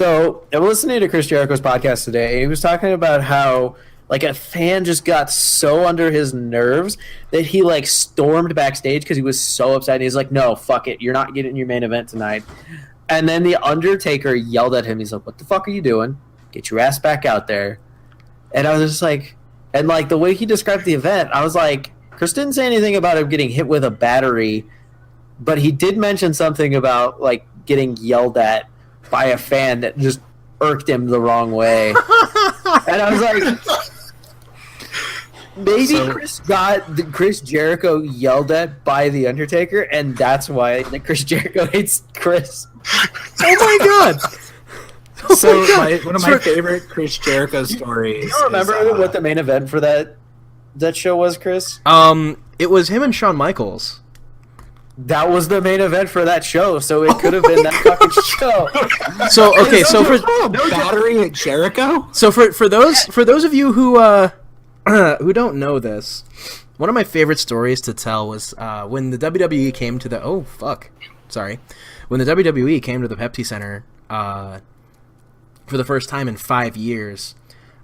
So I'm listening to Chris Jericho's podcast today, and he was talking about how like a fan just got so under his nerves that he like stormed backstage because he was so upset. And he's like, "No, fuck it, you're not getting your main event tonight." And then the Undertaker yelled at him. He's like, "What the fuck are you doing? Get your ass back out there!" And I was just like, and like the way he described the event, I was like, Chris didn't say anything about him getting hit with a battery, but he did mention something about like getting yelled at by a fan that just irked him the wrong way. And I was like, maybe Chris Jericho yelled at by the Undertaker, and that's why Chris Jericho hates Chris. Oh my god! So one of my favorite Chris Jericho stories. Do you remember what the main event for that show was, Chris? It was him and Shawn Michaels. That was the main event for that show, so it could have been that fucking show. So okay, so for battery at Jericho. So for those of you who don't know this, one of my favorite stories to tell was when the WWE came to the when the WWE came to the Pepsi Center for the first time in 5 years.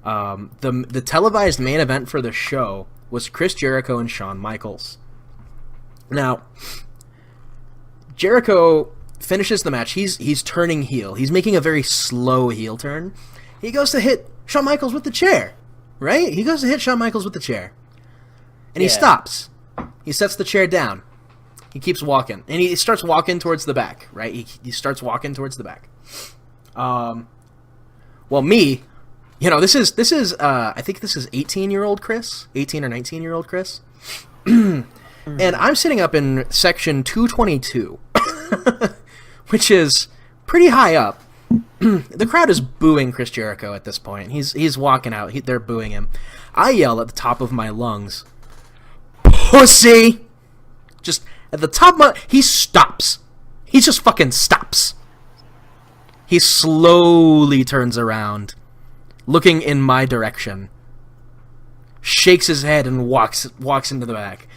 The televised main event for the show was Chris Jericho and Shawn Michaels. Now, Jericho finishes the match. He's turning heel. He's making a very slow heel turn. He goes to hit Shawn Michaels with the chair, right? He goes to hit Shawn Michaels with the chair. And he stops. He sets the chair down. He keeps walking. And he starts walking towards the back, right? He starts walking towards the back. Well, me, this is I think this is 18-year-old Chris, 18 or 19-year-old Chris. And I'm sitting up in section 222, which is pretty high up. The crowd is booing Chris Jericho at this point. He's walking out. They're booing him. I yell at the top of my lungs, "Pussy!" Just at the top of my... He stops. He just fucking stops. He slowly turns around, looking in my direction, shakes his head, and walks into the back.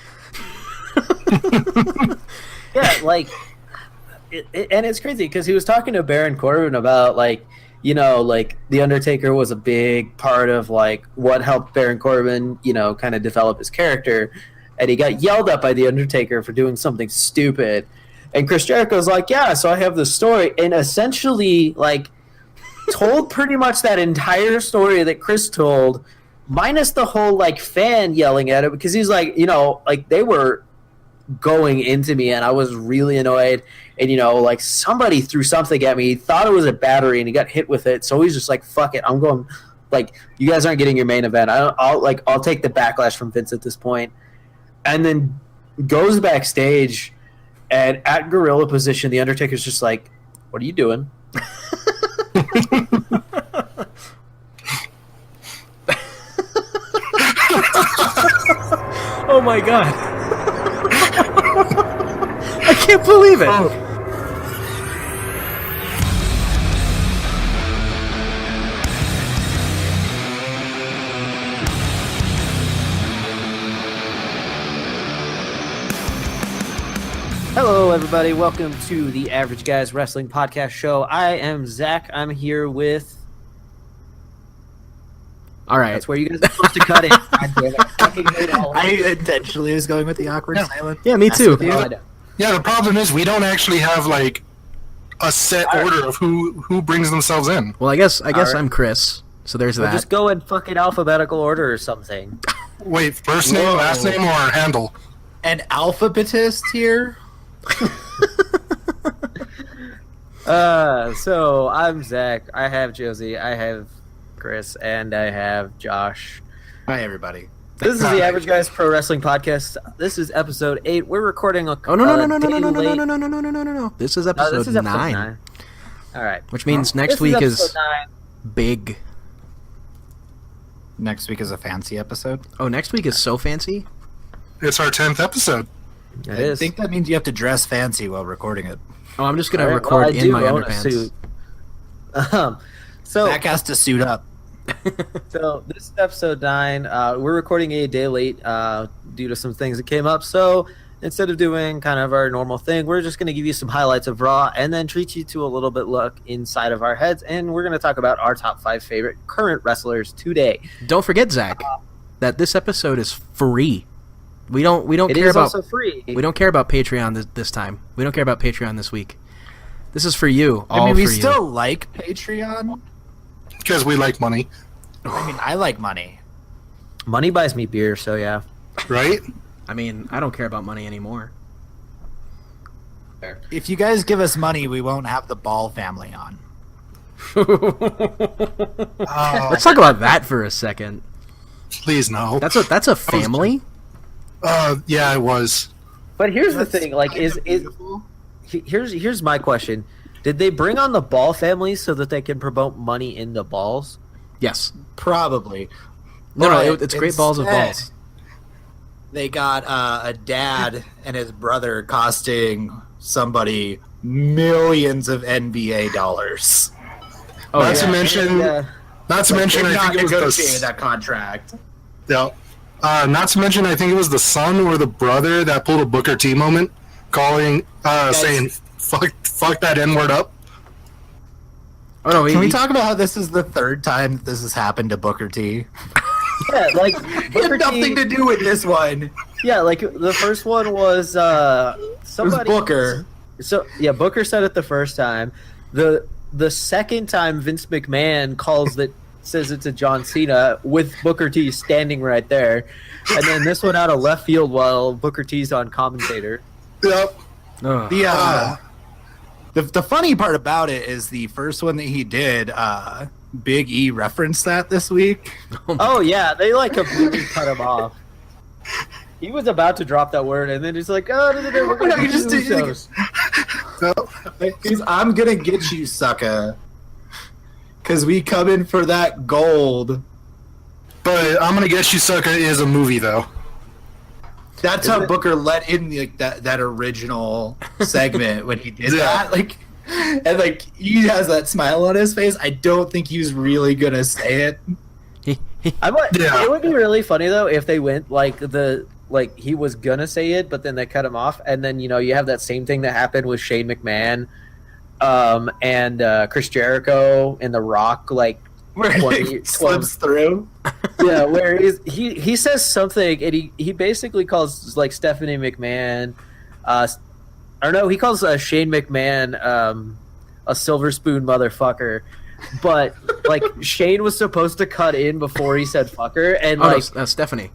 Yeah, like, and it's crazy because he was talking to Baron Corbin about like the Undertaker was a big part of like what helped Baron Corbin kind of develop his character, and he got yelled at by the Undertaker for doing something stupid, and Chris Jericho's like, yeah, so I have this story, and essentially like told pretty much that entire story that Chris told, minus the whole like fan yelling at it, because he's like, like they were going into me and I was really annoyed, and like somebody threw something at me. He thought it was a battery and he got hit with it, so he's just like, fuck it, I'm going, like, you guys aren't getting your main event. I'll take the backlash from Vince at this point. And then goes backstage, and at gorilla position the Undertaker's just like, what are you doing? Oh my god. I can't believe it. Hello, everybody. Welcome to the Average Guys Wrestling Podcast Show. I am Zach. I'm here with... All right. That's where you guys are supposed to cut it. God damn it. I intentionally was going with the awkward silence. Yeah, me too. Yeah, the problem is we don't actually have like a set order of who brings themselves in. Well, I guess I'm Chris. So there's that. Just go in fucking alphabetical order or something. Wait, first name, last name, or handle? An alphabetist here. So I'm Zach. I have Josie. I have Chris, and I have Josh. Hi, everybody. This is the Average Guys Pro Wrestling Podcast. This is episode 8. We're recording a no. This is episode 9. All right. Which means next week is big. Next week is a fancy episode. Oh, next week is so fancy? It's our 10th episode. It is. I think that means you have to dress fancy while recording it. Oh, I'm just going to record in my underpants. So Zach has to suit up. So this is episode 9. We're recording a day late due to some things that came up. So instead of doing kind of our normal thing, we're just going to give you some highlights of Raw and then treat you to a little bit look inside of our heads. And we're going to talk about our top 5 favorite current wrestlers today. Don't forget, Zach, that this episode is free. We don't It care is about also free. we don't care about Patreon this time. We don't care about Patreon this week. This is for you. All I mean, we for you. still like Patreon. Because we like money, I mean, I like money. Money buys me beer, so yeah. right? I mean, I don't care about money anymore. If you guys give us money, we won't have the Ball family on. Let's talk about that for a second. Please no. That's a family. Yeah, it was. But here's the thing, like, here's my question. Did they bring on the Ball family so that they can promote money in the balls? Yes. Probably. No, But it's great balls of instead, balls. They got a dad and his brother costing somebody millions of NBA dollars. Oh, Not yeah. to mention, Yeah. not to mention, They've I not think it was negotiated the that contract. yeah. Not to mention, I think it was the son or the brother that pulled a Booker T moment, saying "fuck that N word up." Oh no, Can we talk about how this is the third time that this has happened to Booker T? Yeah, like It Booker had nothing T, to do with this one. yeah, like the first one was It was somebody Booker. So yeah, Booker said it the first time. The second time Vince McMahon says it's a John Cena with Booker T standing right there, and then this one out of left field while Booker T's on commentator. Yep. The funny part about it is the first one that he did, Big E referenced that this week. Oh yeah, they like completely cut him off. He was about to drop that word, and then he's like, "Oh, no, we're gonna No, you do just did- shows." He's, I'm gonna get you, sucker. Cause we come in for that gold. But I'm gonna guess you sucker is a movie though. That's how Booker let in like that original segment when he did Yeah. that. Like, and like he has that smile on his face. I don't think he's really gonna say it. Yeah. It would be really funny though if they went like he was gonna say it, but then they cut him off, and then you have that same thing that happened with Shane McMahon, and Chris Jericho and The Rock, like Where 20 he slips through. yeah, where he says something and he basically calls like Stephanie McMahon, or no, he calls Shane McMahon a silver spoon motherfucker. But like Shane was supposed to cut in before he said fucker, and Oh, like no, Stephanie.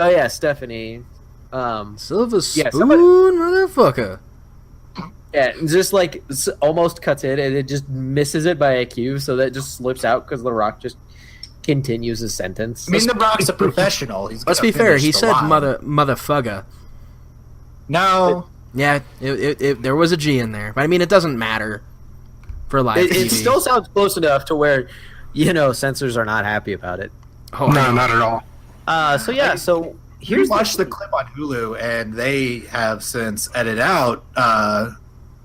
oh yeah, Stephanie. Silver spoon, Yeah, somebody- motherfucker. Yeah, just like almost cuts in, and it just misses it by a cue, so that just slips out because The Rock just continues his sentence. I mean, The Rock's a professional. He's Let's gonna be fair. finish He the said line. motherfucker. No, Yeah, there was a G in there, but I mean, it doesn't matter for live It TV. still sounds close enough to where censors are not happy about it. Oh, No, not at all. So here's here's watched the clip on Hulu, and they have since edited out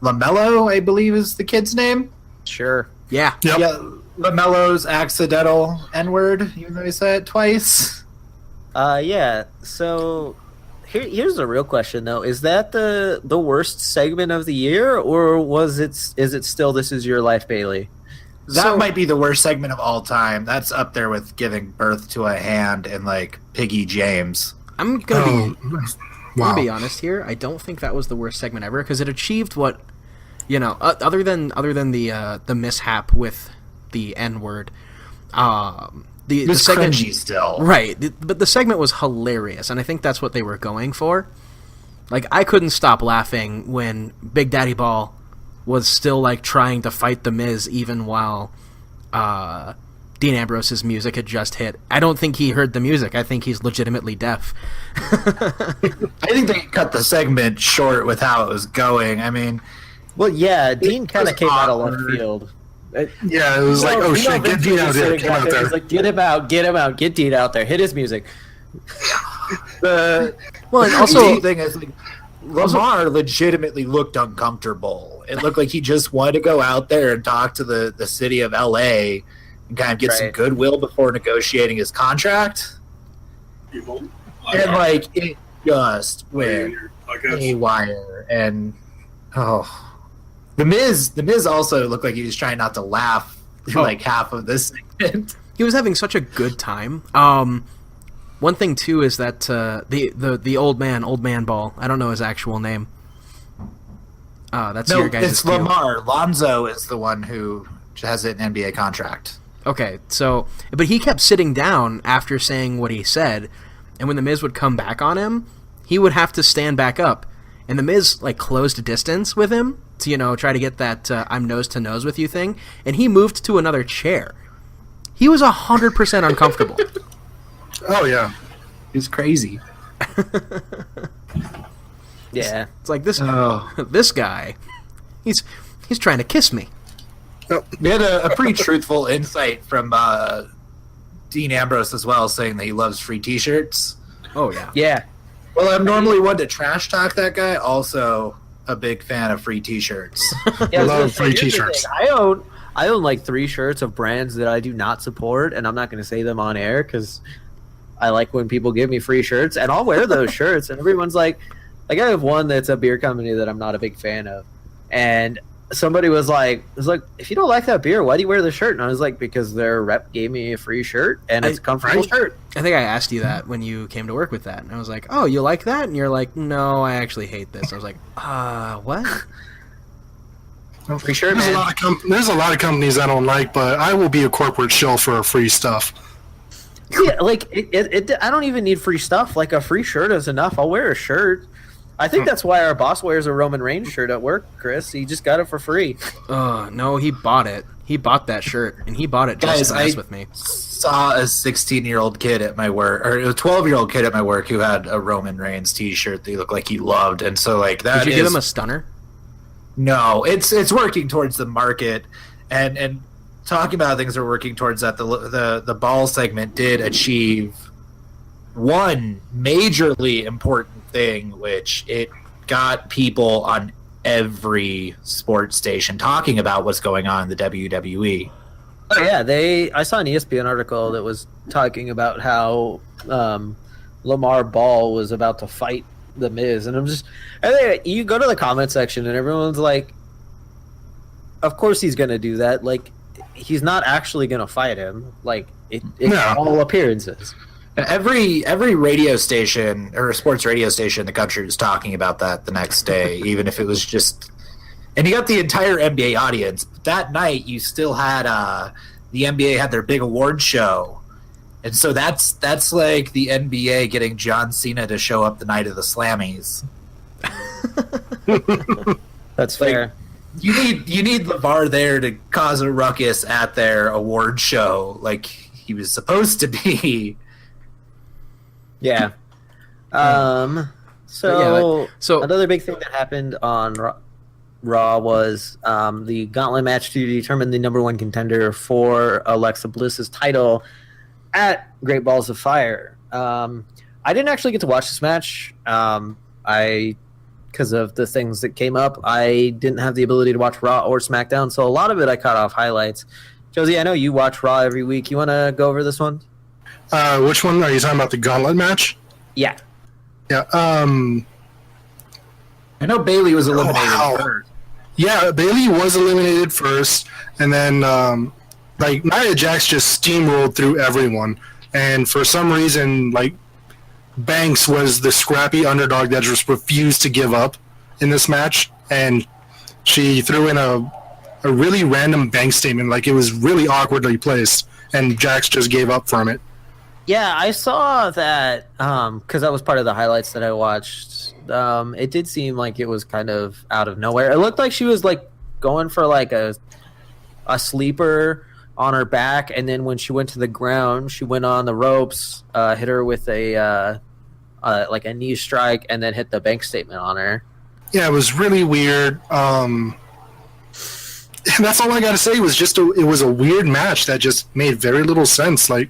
LaMelo, I believe is the kid's name. sure. yeah. Yep. Yeah, LaMelo's accidental N-word, even though he said it twice. Yeah. So here's the real question though: is that the worst segment of the year, or is it still This Is Your Life, Bailey? That might be the worst segment of all time. That's up there with giving birth to a hand and like Piggy James. I'm gonna be. Oh, I'm wow. gonna be honest here. I don't think that was the worst segment ever because it achieved what, other than the mishap with the N word, the It was segment, cringy still. right? But the segment was hilarious, and I think that's what they were going for. Like I couldn't stop laughing when Big Daddy Ball was still like trying to fight the Miz even while Dean Ambrose's music had just hit. I don't think he heard the music. I think he's legitimately deaf. I think they cut the segment short with how it was going. I mean, Well, yeah, Dean kind of was came out of left awkward. field. Yeah, it was like, oh shit, get Dean out there, get out there. He's like, get him out, get Dean out there, hit his music. the Well, and also also, thing is like Lamar legitimately looked uncomfortable. It looked like he just wanted to go out there and talk to the city of LA and kind of get some Right. goodwill before negotiating his contract. And like it just went I guess. haywire, and the Miz also looked like he was trying not to laugh through like half of this segment. He was having such a good time. One thing too is that the old man Ball. I don't know his actual name. That's No, your guys' it's cue. Lamar. Lonzo is the one who has an NBA contract. Okay, so but he kept sitting down after saying what he said, and when the Miz would come back on him, he would have to stand back up, and the Miz like closed a distance with him to try to get that I'm nose to nose with you thing, and he moved to another chair. He was 100% uncomfortable. Oh yeah. He's crazy. Yeah. It's like this Oh. this guy, he's trying to kiss me. We had a pretty truthful insight from Dean Ambrose as well, saying that he loves free T-shirts. Oh yeah. Yeah. Well, I'm normally one to trash talk that guy. Also, a big fan of free T-shirts. Yeah, I was Love gonna say, free here's the t-shirts. thing. I own like 3 shirts of brands that I do not support, and I'm not going to say them on air because I like when people give me free shirts, and I'll wear those shirts. And everyone's like I have one that's a beer company that I'm not a big fan of, and somebody was like, if you don't like that beer, why do you wear the shirt? And I was like, because their rep gave me a free shirt, and it's a comfortable Right? shirt. I think I asked you that when you came to work with that, and I was like, "Oh, you like that?" And you're like, "No, I actually hate this." I was like, what?" Free shirt, There's a man. lot of there's a lot of companies I don't like, but I will be a corporate shill for free stuff. Yeah, like I don't even need free stuff. Like a free shirt is enough. I'll wear a shirt. I think that's why our boss wears a Roman Reigns shirt at work, Chris. He just got it for free. No, he bought it. He bought that shirt, and he bought it just Guys, to mess I with me. saw a 16-year-old kid at my work, or a 12-year-old kid at my work who had a Roman Reigns T-shirt that he looked like he loved, and so like that. Did you give him a stunner? No, it's working towards the market, and talking about things we're working towards that the ball segment did achieve one majorly important thing, which it got people on every sports station talking about what's going on in the WWE. Oh yeah, I saw an ESPN article that was talking about how Lamar Ball was about to fight the Miz, and you go to the comment section and everyone's like, of course he's gonna do that. Like, he's not actually gonna fight him. Like it's No. all appearances. Every radio station or sports radio station in the country was talking about that the next day, even if it was just. And you got the entire NBA audience. But that night, you still had the NBA had their big award show, and so that's like the NBA getting John Cena to show up the night of the Slammies. That's Like, fair. You need LeVar there to cause a ruckus at their award show, like he was supposed to be. Yeah. But So another big thing that happened on Raw was the gauntlet match to determine the number 1 contender for Alexa Bliss's title at Great Balls of Fire. I didn't actually get to watch this match. Because of the things that came up, I didn't have the ability to watch Raw or SmackDown, so a lot of it I caught off highlights. Josie, I know you watch Raw every week. You want to go over this one? Which one are you talking about? The gauntlet match? Yeah. Yeah. I know Bailey was eliminated wow. first. Yeah, Bailey was eliminated first, and then like Nia Jax just steamrolled through everyone, and for some reason, like Banks was the scrappy underdog that just refused to give up in this match, and she threw in a really random Banks statement, like it was really awkwardly placed, and Jax just gave up from it. Yeah, I saw that because that was part of the highlights that I watched. It did seem like it was kind of out of nowhere. It looked like she was like going for like a sleeper on her back, and then when she went to the ground, she went on the ropes, hit her with a like a knee strike, and then hit the bank statement on her. Yeah, it was really weird. And that's all I got to say. Was just it was a weird match that just made very little sense. Like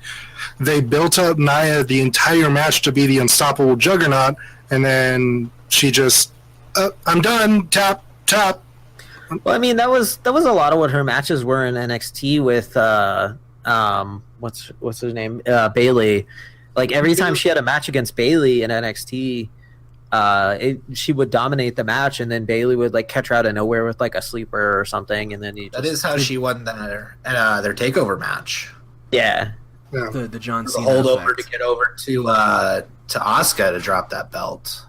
they built up Nia the entire match to be the unstoppable juggernaut, and then she just, I'm done. Tap. Well, I mean that was a lot of what her matches were in NXT with what's his name, Bailey. Like every time she had a match against Bailey in NXT, she would dominate the match, and then Bailey would like catch her out of nowhere with like a sleeper or something, and then That is how she won their takeover match. yeah. Yeah. The John The Cena holdover effect. to get over to Asuka to drop that belt.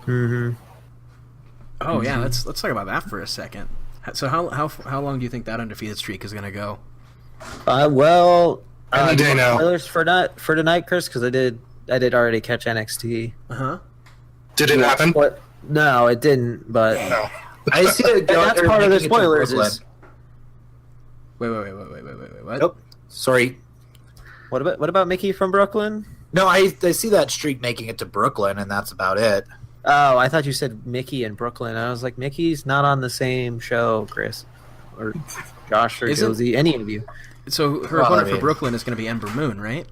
Mm-hmm. Oh yeah, let's talk about that for a second. So how long do you think that undefeated streak is gonna go? Well, Any day you want now. spoilers for tonight, Chris, because I did already catch NXT. Uh huh. Did it happen? What? No, it didn't. But No. I see it and going. that's they're part of the making it to spoilers. Brooklyn. Is Wait. What? Nope. Sorry. what about Mickey from Brooklyn? No, I see that streak making it to Brooklyn, and that's about it. Oh, I thought you said Mickey in Brooklyn. I was like, Mickey's not on the same show, Chris, or Josh or Isn't- Josie, any of you. So her Well, opponent I for mean- Brooklyn is gonna be Ember Moon, right?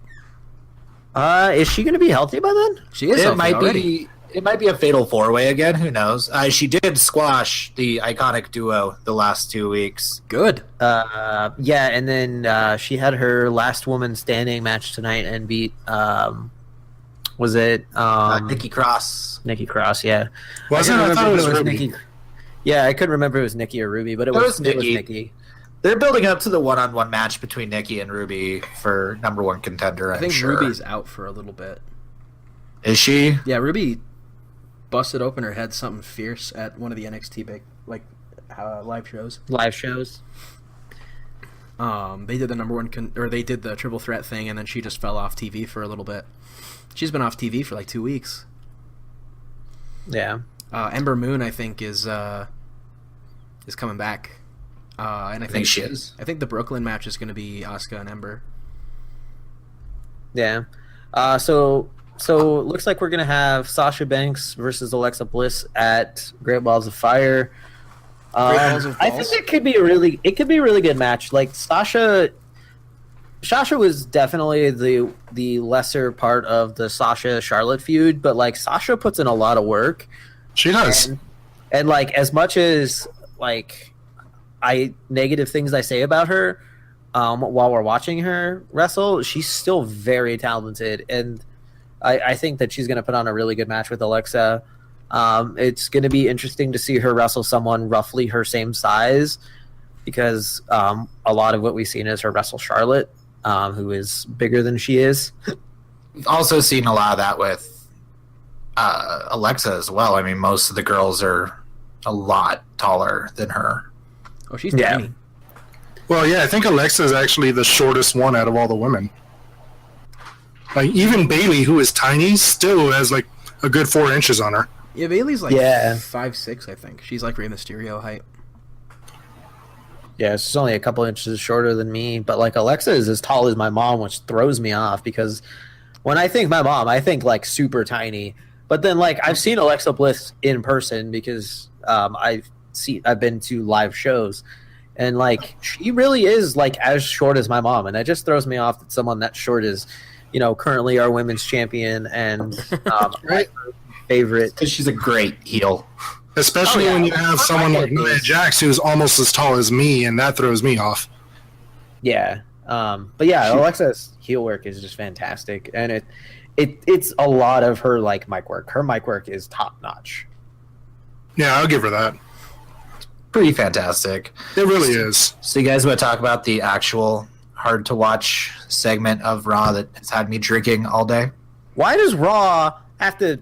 Is she going to be healthy by then? She is It healthy might already. be. It might be a fatal four-way again. Who knows? She did squash the iconic duo the last 2 weeks. Good. Yeah, and then she had her last woman standing match tonight and beat. Was it Nikki Cross. Nikki Cross? Yeah. Wasn't I it? I couldn't thought it remember was if Ruby. Nikki. Yeah, I couldn't remember if it was Nikki or Ruby, but it was Nikki. They're building up to the one-on-one match between Nikki and Ruby for number one contender. I think sure. Ruby's out for a little bit. Is she? Yeah, Ruby busted open her head something fierce at one of the NXT big live shows. Live shows. They did the number one or they did the triple threat thing, and then she just fell off TV for a little bit. She's been off TV for like 2 weeks. Yeah. Ember Moon, I think, is coming back, and I think she is. I think the Brooklyn match is going to be Asuka and Ember. Yeah. So it looks like we're gonna have Sasha Banks versus Alexa Bliss at Great Balls of Fire. Balls of I Balls? think it could be a really good match. Like Sasha was definitely the lesser part of the Sasha Charlotte feud, but like Sasha puts in a lot of work. She does. And like as much as like negative things I say about her while we're watching her wrestle, she's still very talented, and I think that she's going to put on a really good match with Alexa. It's going to be interesting to see her wrestle someone roughly her same size, because a lot of what we've seen is her wrestle Charlotte, who is bigger than she is. We've also seen a lot of that with Alexa as well. I mean, most of the girls are a lot taller than her. Oh, she's Yeah. tiny. Well, yeah, I think Alexa is actually the shortest one out of all the women. Like, even Bailey, who is tiny, still has like a good 4 inches on her. Yeah, Bailey's like Yeah. 5'6", I think. She's like Rey Mysterio height. Yeah, she's only a couple inches shorter than me, but like Alexa is as tall as my mom, which throws me off because when I think my mom, I think like super tiny. But then like I've seen Alexa Bliss in person because I've been to live shows, and like she really is like as short as my mom, and that just throws me off that someone that short is, currently our women's champion and Right. my favorite. Because she's a great heel. Especially Oh, yeah. when you have someone like Nia Jax who's almost as tall as me, and that throws me off. Yeah. But yeah, Alexa's heel work is just fantastic, and it's a lot of her like mic work. Her mic work is top notch. Yeah, I'll give her that. Pretty fantastic. It really is. So you guys want to talk about the actual hard to watch segment of Raw that has had me drinking all day? Why does Raw have to,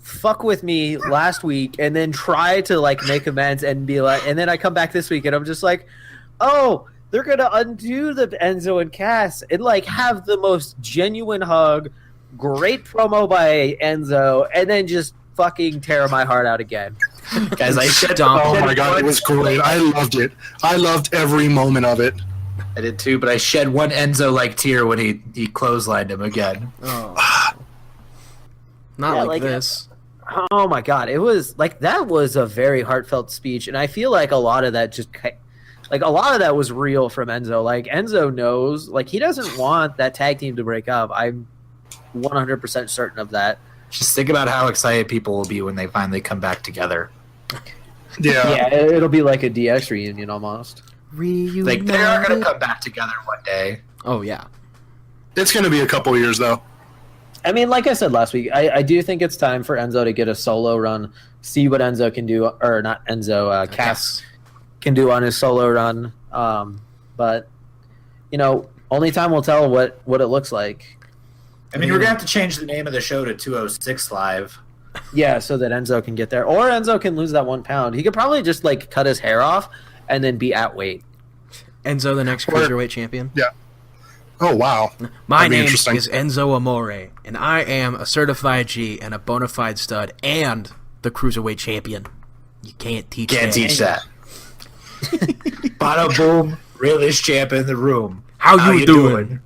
fuck with me last week and then try to like make amends and be like, and then I come back this week and I'm just like, oh, they're gonna undo the Enzo and Cass and like have the most genuine hug, great promo by Enzo, and then just fucking tear my heart out again. Guys, I shed Oh my god, it was great. I loved it. I loved every moment of it. I did too, but I shed one Enzo-like tear when he clotheslined him again. Oh. Not Yeah, like like, this. Oh my god, it was like that was a very heartfelt speech, and I feel like a lot of that was real from Enzo. Like Enzo knows, like he doesn't want that tag team to break up. I'm 100% certain of that. Just think about how excited people will be when they finally come back together. Yeah. Yeah, it'll be like a DX reunion almost. Like, they are going to come back together one day. Oh yeah. It's going to be a couple years, though. I mean, like I said last week, I do think it's time for Enzo to get a solo run, see what Enzo can do, or not Enzo, Cass can do on his solo run. But, only time will tell what it looks like. I mean, we're going to have to change the name of the show to 206 Live. Yeah, so that Enzo can get there. Or Enzo can lose that 1 pound. He could probably just, cut his hair off and then be at weight. Enzo, the next cruiserweight champion. Yeah. Oh, wow. My That'd be name interesting. is Enzo Amore, and I am a certified G and a bona fide stud and the cruiserweight champion. You can't teach Can't that. teach that. Bada boom, realest champ in the room. How you doing?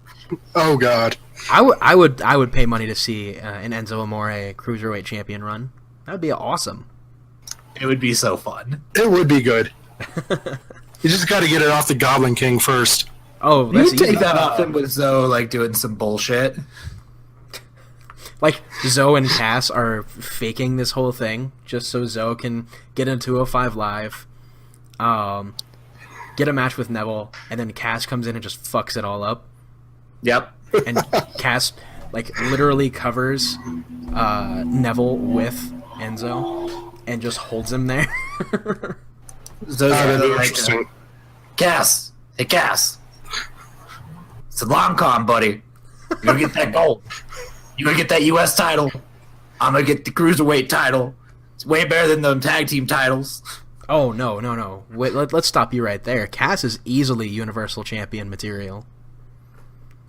Oh, God. I would pay money to see an Enzo Amore cruiserweight champion run. That would be awesome. It would be so fun. It would be good. You just got to get it off the Goblin King first. Oh, You that's would take easy. that off him with Zoe, doing some bullshit. Like, Zoe and Cass are faking this whole thing just so Zoe can get into 205 Live, get a match with Neville, and then Cass comes in and just fucks it all up. Yep. And Cass, literally covers Neville with Enzo and just holds him there. Zoe's That'd be like, interesting. Cass. Hey, Cass. It's a long con, buddy. You're going to get that gold. You're going to get that U.S. title. I'm going to get the Cruiserweight title. It's way better than them tag team titles. Oh, no. Wait, let's stop you right there. Cass is easily Universal Champion material.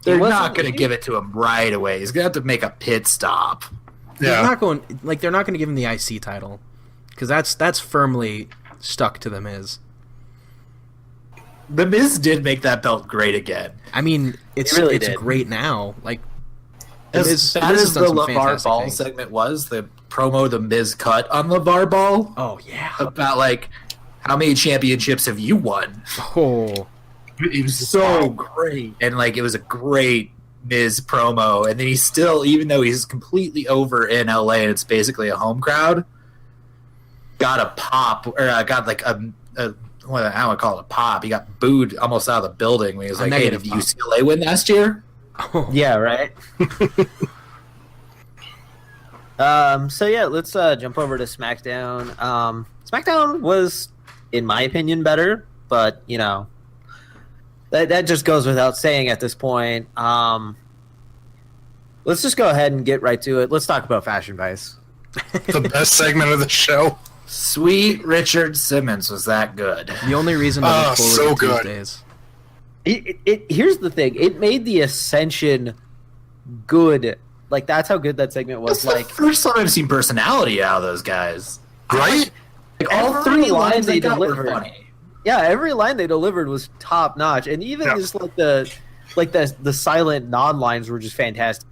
They're wasn't not going to he? give it to him right away. He's going to have to make a pit stop. They're Yeah. not going to give him the IC title because that's firmly stuck to the Miz. The Miz did make that belt great again. I mean, it's really did. great now. The As Miz- bad Miz has as done the some LeVar fantastic Ball things. segment was, the promo the Miz cut on LeVar Ball Oh yeah. about how many championships have you won? Oh. It was so great, and it was a great Miz promo. And then he's still, even though he's completely over in LA and it's basically a home crowd, got a pop or got what I would call it a pop. He got booed almost out of the building when he was A like, "Hey, negative did pop. UCLA win last year?" Oh. Yeah, right? So yeah, let's jump over to SmackDown. SmackDown was, in my opinion, better, but that just goes without saying at this point. Let's just go ahead and get right to it. Let's talk about Fashion Vice. The best segment of the show. Sweet Richard Simmons was that good. The only reason I look forward so to good. Tuesdays. Here's the thing. It made the Ascension good. That's how good that segment was. That's the first time I've seen personality out of those guys. Right? All Every three line lines they they got were delivered. funny. Yeah, every line they delivered was top notch, and even Yeah. just the silent non lines were just fantastic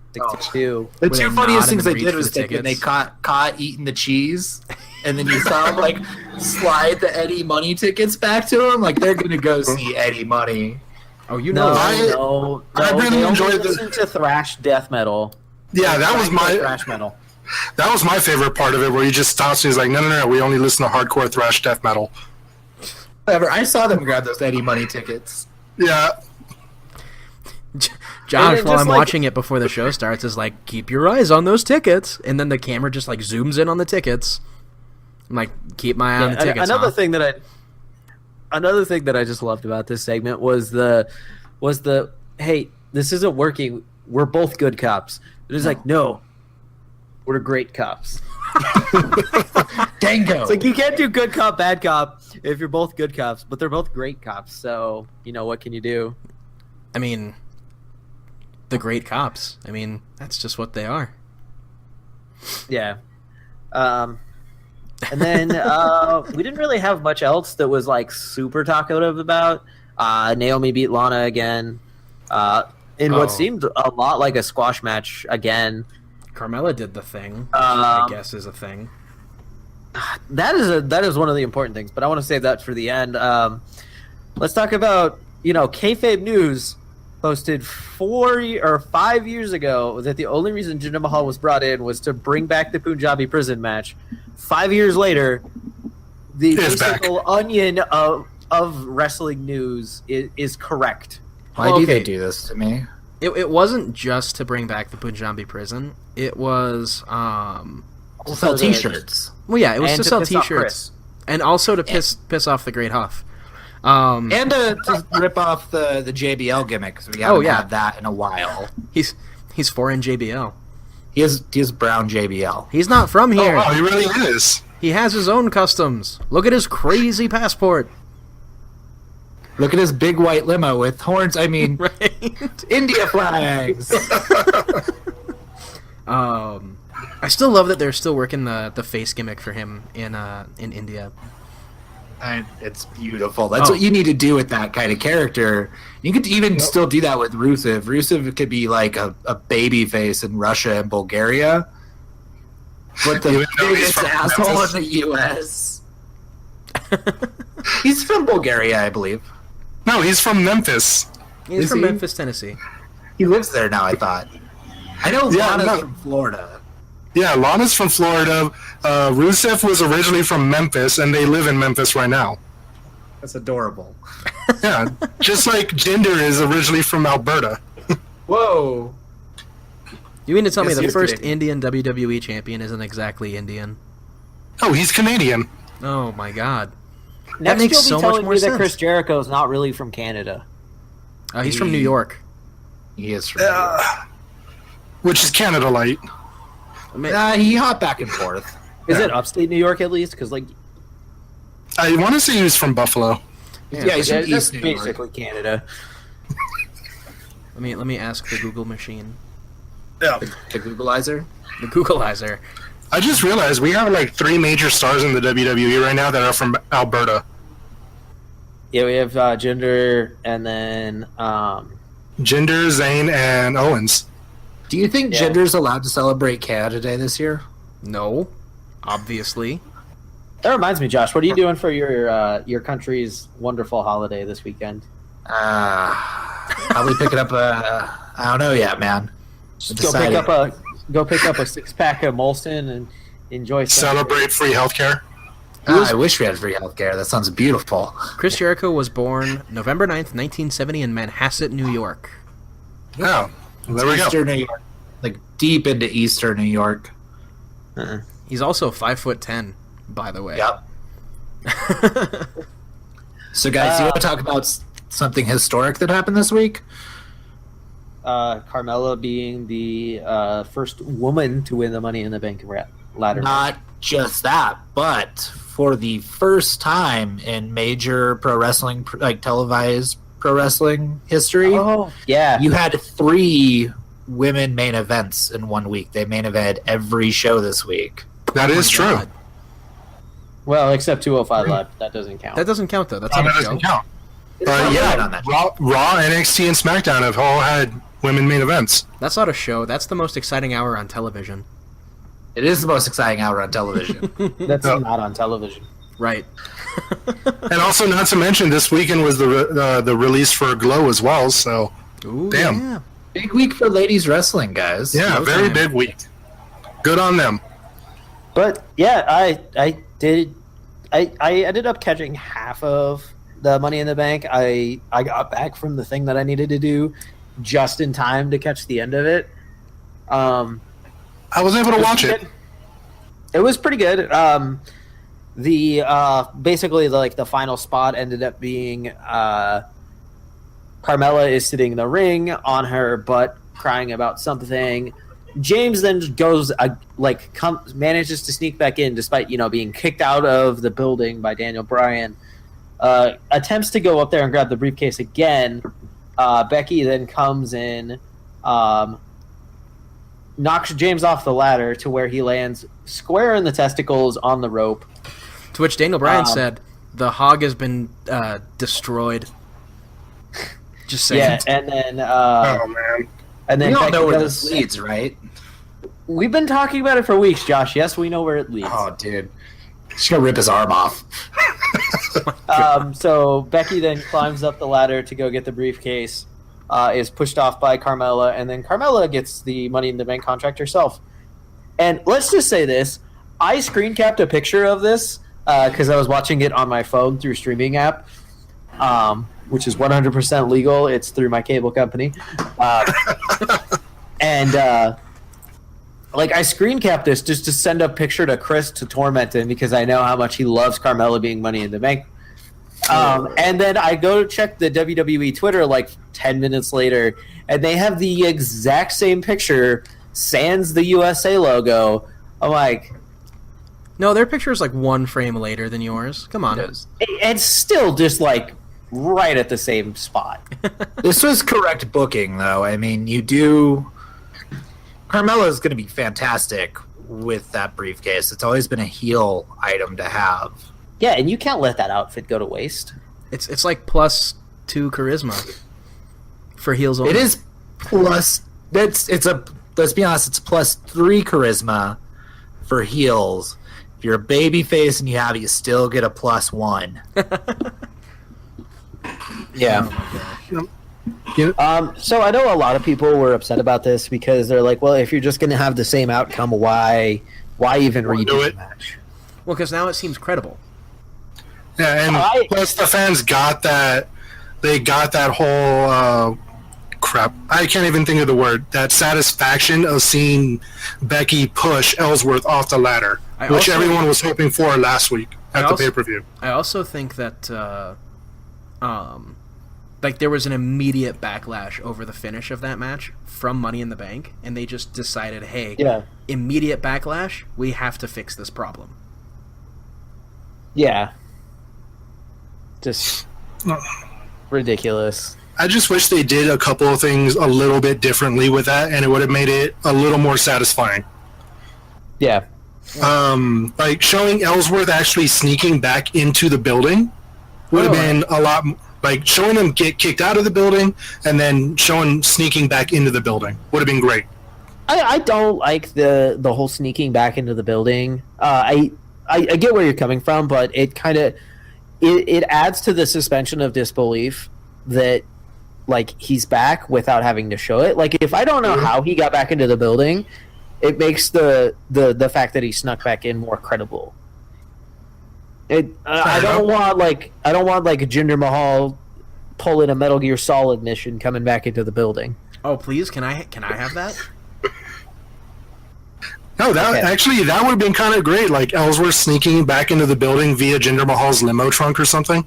too. The Where two they funniest nod things and they reach did for was the when they tickets. caught eating the cheese, and then you saw him slide the Eddie Money tickets back to him. They're gonna go see Eddie Money. Oh, you know. No, I really they only enjoyed the- listen to thrash death metal. Yeah, that was thrash metal. my favorite part of it, where he just stops and he's like, no, we only listen to hardcore thrash death metal. Whatever. I saw them grab those Eddie Money tickets. Yeah. Josh, And while just I'm watching it before the show starts, is keep your eyes on those tickets, and then the camera just zooms in on the tickets. I'm keep my eye on the tickets. Another huh? thing that I just loved about this segment was the hey, this isn't working. We're both good cops. It is no, we're great cops. Dango. It's you can't do good cop, bad cop if you're both good cops, but they're both great cops. So what can you do? I mean, the great cops. I mean, that's just what they are. Yeah. And then we didn't really have much else that was super talkative about. Naomi beat Lana again in Oh. what seemed a lot like a squash match again. Carmella did the thing. I guess is a thing. That is one of the important things, but I want to save that for the end. Let's talk about kayfabe news posted 5 years ago that the only reason Jinder Mahal was brought in was to bring back the Punjabi prison match. 5 years later, the It's back. mystical onion of wrestling news is correct. Why Well, do okay. they do this to me? It wasn't just to bring back the Punjabi prison. It was To sell T-shirts. well, yeah, it was And to sell piss off T-shirts Chris. and also to piss off the Great Huff. And to rip off the JBL gimmick, because we haven't had that in a while. He's foreign JBL. He has brown JBL. He's not from Oh, here. wow, he really is. He has his own customs. Look at his crazy passport. Look at his big white limo with horns. I mean, Right. India flags. I still love that they're still working the face gimmick for him in India. And it's beautiful. That's Oh. what you need to do with that kind of character. You could even still do that with Rusev. Rusev could be like a baby face in Russia and Bulgaria, but the Even though he's biggest from asshole Memphis. in the U.S. He's from Bulgaria, I believe. No, he's from Memphis. He's Is from he? Memphis, Tennessee. He lives there now, I thought. I know Yeah, Lana's no. from Florida. Yeah, Lana's from Florida. Rusev was originally from Memphis, and they live in Memphis right now. That's adorable. Yeah, just like Jinder is originally from Alberta. Whoa. You mean to tell me Yes, the he is first Canadian. Indian WWE champion isn't exactly Indian? Oh, he's Canadian. Oh my god. Next, makes you'll so be much telling more me sense. that Chris Jericho is not really from Canada. He's from New York. He is from New York. Which is Canada light. I mean, He hopped back and forth. Is Yeah. it upstate New York at least? Because like, I want to say he was from Buffalo. Yeah, he's from that's East New York. basically Canada. let me ask the Google machine. Yeah. The Googleizer. The Googleizer. I just realized we have like 3 major stars in the WWE right now that are from Alberta. Yeah, we have Jinder, and then Jinder, Zayn, and Owens. Do you think Yeah. Jinder's allowed to celebrate Canada Day this year? No. Obviously. that reminds me, Josh. What are you doing for your country's wonderful holiday this weekend? Probably picking up a. I don't know yet, man. Go pick up a 6-pack of Molson and enjoy. some- Celebrate free healthcare. I wish we had free healthcare. That sounds beautiful. Chris Jericho was born November 9th, 1970 in Manhasset, New York. Yeah. There we go. Eastern New York, like deep into Eastern New York. He's also 5'10", by the way. Yep. So, guys, you want to talk about something historic that happened this week? Carmella being the first woman to win the Money in the Bank ladder. Not just that, but for the first time in major pro wrestling, like televised pro wrestling history, Oh, yeah. you had 3 women main events in 1 week. They main evented every show this week. That is true. God. Well, except 205 Live. That doesn't count. That doesn't count, though. That's Oh, not that a show. doesn't count. It's But not right yeah, on that. Raw, NXT, and SmackDown have all had women main events. That's not a show. That's the most exciting hour on television. It is the most exciting hour on television. That's No. not on television. Right. And also, not to mention, this weekend was the release for Glow as well. So, Ooh, Damn. yeah. Big week for ladies wrestling, guys. yeah, Glow very time. big week. Good on them. But yeah, I did. I ended up catching half of the Money in the Bank. I got back from the thing that I needed to do just in time to catch the end of it. I was able to watch it. It was pretty good. The basically the final spot ended up being Carmella is sitting in the ring on her butt crying about something. James then goes manages to sneak back in despite being kicked out of the building by Daniel Bryan. Attempts to go up there and grab the briefcase again. Becky then comes in, knocks James off the ladder to where he lands square in the testicles on the rope. To which Daniel Bryan said, "The hog has been destroyed." Just saying. Yeah, and then Oh man. and then We all Becky know where goes- this leads, right? We've been talking about it for weeks, Josh. Yes, we know where it leads. Oh, dude. She's gonna rip his arm off. So Becky then climbs up the ladder to go get the briefcase, is pushed off by Carmella, and then Carmella gets the Money in the Bank contract herself. And let's just say this. I screen capped a picture of this because I was watching it on my phone through streaming app. which is 100% legal. It's through my cable company. And like I screen capped this just to send a picture to Chris to torment him because I know how much he loves Carmella being Money in the Bank. And then I go to check the WWE Twitter like 10 minutes later, and they have the exact same picture, sans the USA logo. I'm like, No, their picture is like one frame later than yours. Come on. it's still just like right at the same spot. This was correct booking, though. I mean, you do. Carmella is going to be fantastic with that briefcase. It's always been a heel item to have. Yeah, and you can't let that outfit go to waste. It's like +2 charisma for heels only. It is plus. Let's be honest. It's +3 charisma for heels. If you're a baby face and you still get a +1. Yeah. Yeah. So I know a lot of people were upset about this because they're like, well, if you're just going to have the same outcome, why even Why do redo it? the match? Well, because now it seems credible. Yeah, and plus the fans got that. They got that whole crap. I can't even think of the word. That satisfaction of seeing Becky push Ellsworth off the ladder, which everyone was hoping for last week at the pay-per-view. I also think that like there was an immediate backlash over the finish of that match from Money in the Bank, and they just decided, hey, immediate backlash, we have to fix this problem. Yeah. Just ridiculous. I just wish they did a couple of things a little bit differently with that, and it would have made it a little more satisfying. Yeah. Like showing Ellsworth actually sneaking back into the building would have been a lot. Like showing him get kicked out of the building and then showing sneaking back into the building would have been great. I don't like the whole sneaking back into the building. I get where you're coming from, but it kind of it adds to the suspension of disbelief that like he's back without having to show it. Like if I don't know how he got back into the building, it makes the fact that he snuck back in more credible. I don't want Jinder Mahal pulling a Metal Gear Solid mission coming back into the building. Oh please, can I have that? No, actually that would have been kind of great. Like Ellsworth sneaking back into the building via Jinder Mahal's limo trunk or something.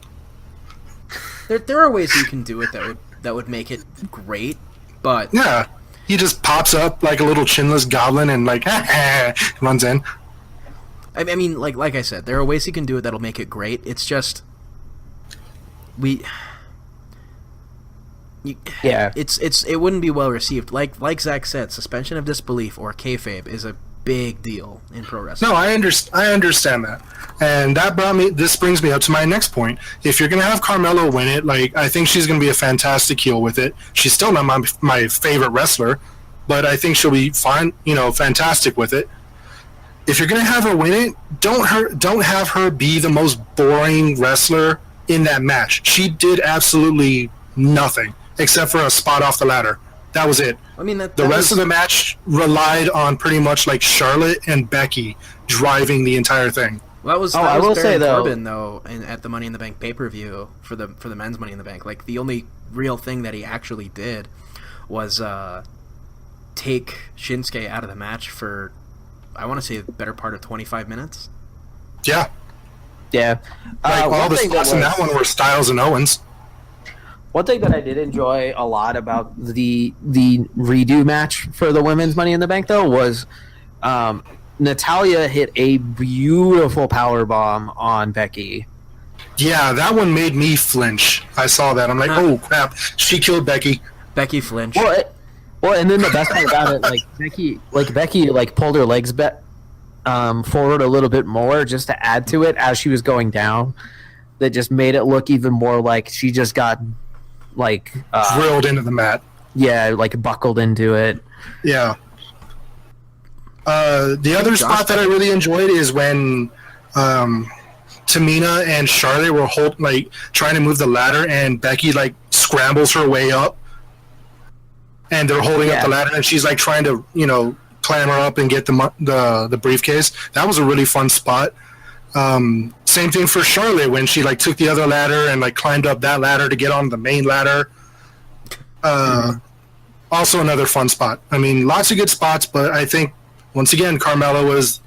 There are ways you can do it that would make it great, but yeah, he just pops up like a little chinless goblin and like runs in. I mean, like I said, there are ways you can do it that'll make it great. It's just it wouldn't be well received. Like Zach said, suspension of disbelief or kayfabe is a big deal in pro wrestling. No, I understand that, and this brings me up to my next point. If you're gonna have Carmella win it, like I think she's gonna be a fantastic heel with it. She's still not my favorite wrestler, but I think she'll be fine. Fantastic with it. If you're gonna have her win it, don't have her be the most boring wrestler in that match. She did absolutely nothing except for a spot off the ladder. That was it. I mean, the rest of the match relied on pretty much like Charlotte and Becky driving the entire thing. Well, that was Baron Corbin though, at the Money in the Bank pay-per-view for the men's Money in the Bank. Like the only real thing that he actually did was take Shinsuke out of the match for, I want to say, the better part of 25 minutes. Yeah. Yeah. All the spots in that one were Styles and Owens. One thing that I did enjoy a lot about the redo match for the women's Money in the Bank, though, was Natalya hit a beautiful power bomb on Becky. Yeah, that one made me flinch. I saw that. I'm like, oh crap, she killed Becky. Becky flinched. Well, and then the best part about it, Becky pulled her legs forward a little bit more just to add to it as she was going down. That just made it look even more like she just got drilled into the mat. Yeah, buckled into it. Yeah. The other spot that I really enjoyed is when Tamina and Charlotte were trying to move the ladder, and Becky scrambles her way up, and they're holding up the ladder, and she's trying to clamber up and get the briefcase. That was a really fun spot. Some same thing for Charlotte when she like took the other ladder and like climbed up that ladder to get on the main ladder. Also another fun spot. I mean, lots of good spots, but I think once again Carmella was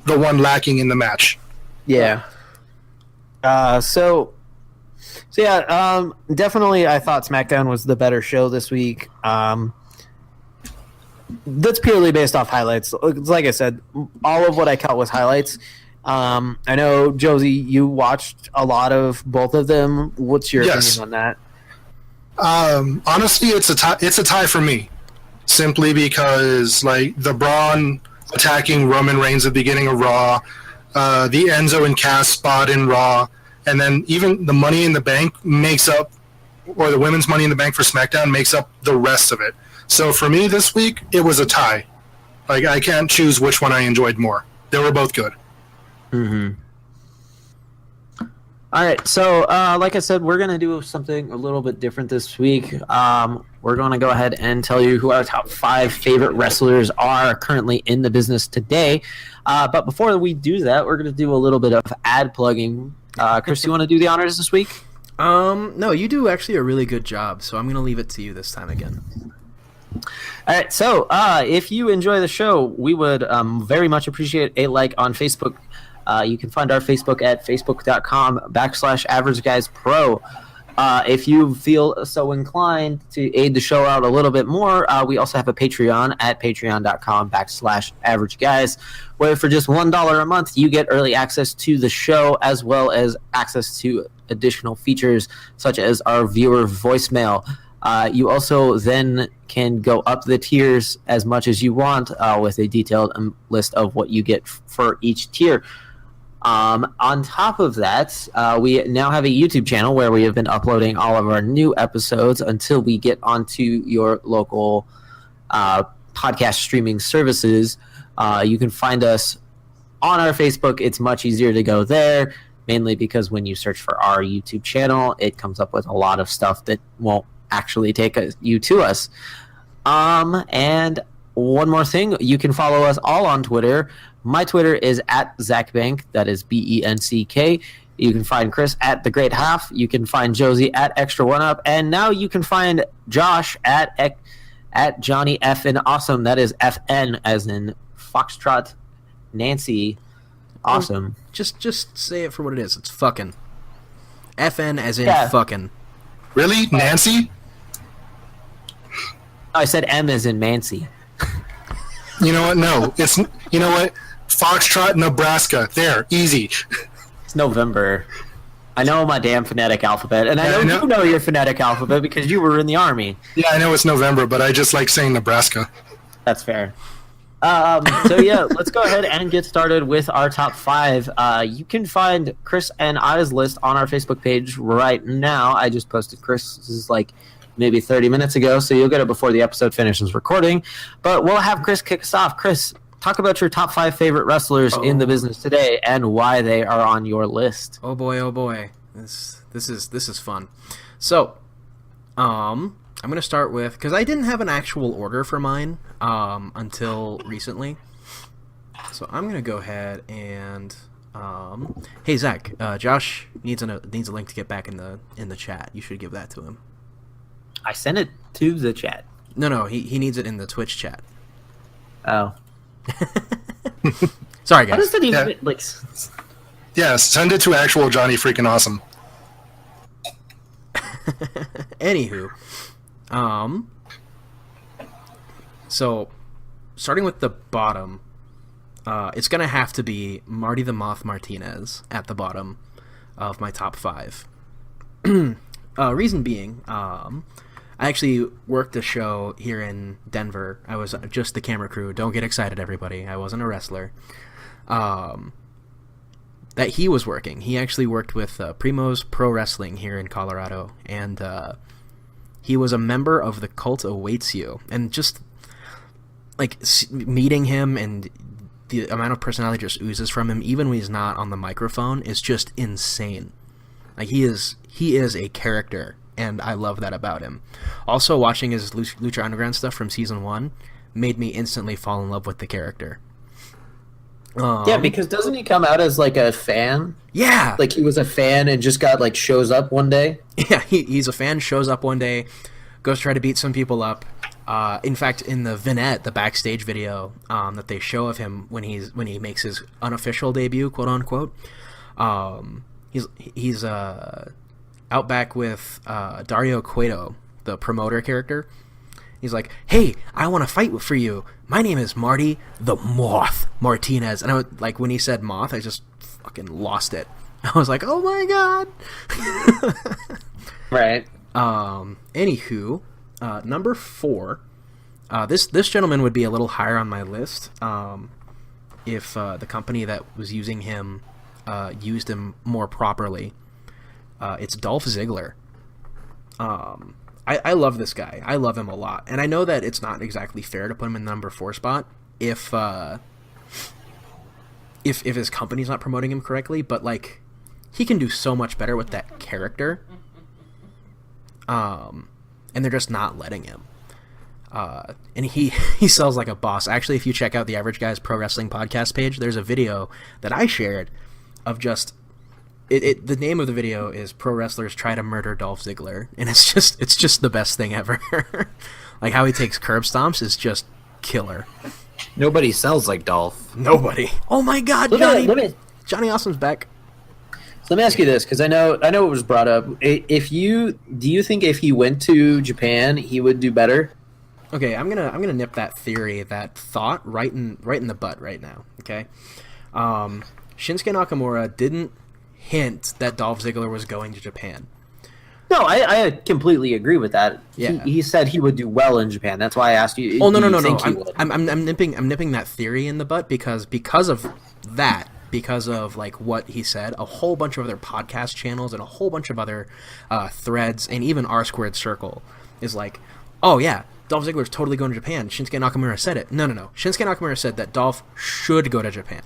the one lacking in the match. Yeah. So yeah, definitely I thought SmackDown was the better show this week. That's purely based off highlights. Like I said, all of what I caught was highlights. I know, Josie, you watched a lot of both of them. What's your opinion on that? Honestly, it's a tie for me, simply because like the Braun attacking Roman Reigns at the beginning of Raw, the Enzo and Cass spot in Raw, and then even the Money in the Bank makes up, or the women's Money in the Bank for SmackDown makes up the rest of it. So for me this week, it was a tie. Like I can't choose which one I enjoyed more. They were both good. Mm-hmm. All right, so like I said, we're going to do something a little bit different this week. We're going to go ahead and tell you who our top 5 favorite wrestlers are currently in the business today. But before we do that, we're going to do a little bit of ad plugging. Chris, you want to do the honors this week? No, you do actually a really good job, so I'm going to leave it to you this time again. All right, so if you enjoy the show, we would very much appreciate a like on Facebook. You can find our Facebook at facebook.com/AverageGuysPro. If you feel so inclined to aid the show out a little bit more, we also have a Patreon at patreon.com/AverageGuys, where for just $1 a month, you get early access to the show, as well as access to additional features, such as our viewer voicemail. You also then can go up the tiers as much as you want with a detailed list of what you get for each tier. On top of that, we now have a YouTube channel where we have been uploading all of our new episodes until we get onto your local podcast streaming services. You can find us on our Facebook. It's much easier to go there, mainly because when you search for our YouTube channel, it comes up with a lot of stuff that won't actually take you to us. And one more thing, you can follow us all on Twitter. My Twitter is at ZachBank, that is BENCK. You can find Chris at The Great Half. You can find Josie at Extra One Up. And now you can find Josh at Johnny F.N. Awesome. That is FN as in Foxtrot Nancy Awesome. Just say it for what it is. It's fucking. FN as in fucking. Really? Nancy? I said M as in Mancy. You know what? No. You know what? Foxtrot, Nebraska. There. Easy. It's November. I know my damn phonetic alphabet, and I know you know your phonetic alphabet because you were in the Army. Yeah, I know it's November, but I just like saying Nebraska. That's fair. So yeah, let's go ahead and get started with our top 5. You can find Chris and I's list on our Facebook page right now. I just posted Chris's like maybe 30 minutes ago, so you'll get it before the episode finishes recording. But we'll have Chris kick us off. Chris, talk about your top 5 favorite wrestlers in the business today and why they are on your list. Oh boy. This is fun. So, I'm gonna start with, because I didn't have an actual order for mine until recently. So I'm gonna go ahead and hey Zach, Josh needs a link to get back in the chat. You should give that to him. I sent it to the chat. No, he needs it in the Twitch chat. Oh. Sorry, guys. How does that even like? Yeah, send it to actual Johnny freaking Awesome. Anywho, so starting with the bottom, it's gonna have to be Marty the Moth Martinez at the bottom of my top 5. Reason being, I actually worked a show here in Denver. I was just the camera crew. Don't get excited, everybody. I wasn't a wrestler. That he was working. He actually worked with Primo's Pro Wrestling here in Colorado, and he was a member of the Cult Awaits You. And just like meeting him and the amount of personality just oozes from him, even when he's not on the microphone, is just insane. Like he is a character, and I love that about him. Also, watching his Lucha Underground stuff from season 1 made me instantly fall in love with the character. Yeah, because doesn't he come out as like a fan? Yeah, Like he was a fan and just got like shows up one day. yeah, he's a fan, shows up one day, goes try to beat some people up. In fact, in the vignette, the backstage video that they show of him when he makes his unofficial debut, quote unquote, he's out back with Dario Cueto, the promoter character. He's like, "Hey, I want to fight for you. My name is Marty the Moth Martinez." And I was, like, when he said Moth, I just fucking lost it. I was like, "Oh my god!" Right. Anywho, number 4. This gentleman would be a little higher on my list if the company that was using him used him more properly. It's Dolph Ziggler. I love this guy. I love him a lot, and I know that it's not exactly fair to put him in the number 4 spot if his company's not promoting him correctly. But like, he can do so much better with that character. And they're just not letting him. And he sells like a boss. Actually, if you check out the Average Guys Pro Wrestling Podcast page, there's a video that I shared of just the name of the video is Pro Wrestlers Try to Murder Dolph Ziggler, and it's just the best thing ever. Like how he takes curb stomps is just killer. Nobody sells like Dolph. Nobody. Oh my God, Johnny Awesome's back. So let me ask you this, because I know it was brought up. Do you think if he went to Japan, he would do better? Okay, I'm gonna nip that theory, that thought right in the butt right now. Okay, Shinsuke Nakamura didn't hint that Dolph Ziggler was going to Japan. No, I completely agree with that. Yeah. He said he would do well in Japan. That's why I asked you. Oh no. I'm nipping that theory in the butt because of that. Because of like what he said, a whole bunch of other podcast channels and a whole bunch of other threads, and even R Squared Circle is like, oh yeah, Dolph Ziggler's totally going to Japan. Shinsuke Nakamura said it. No. Shinsuke Nakamura said that Dolph should go to Japan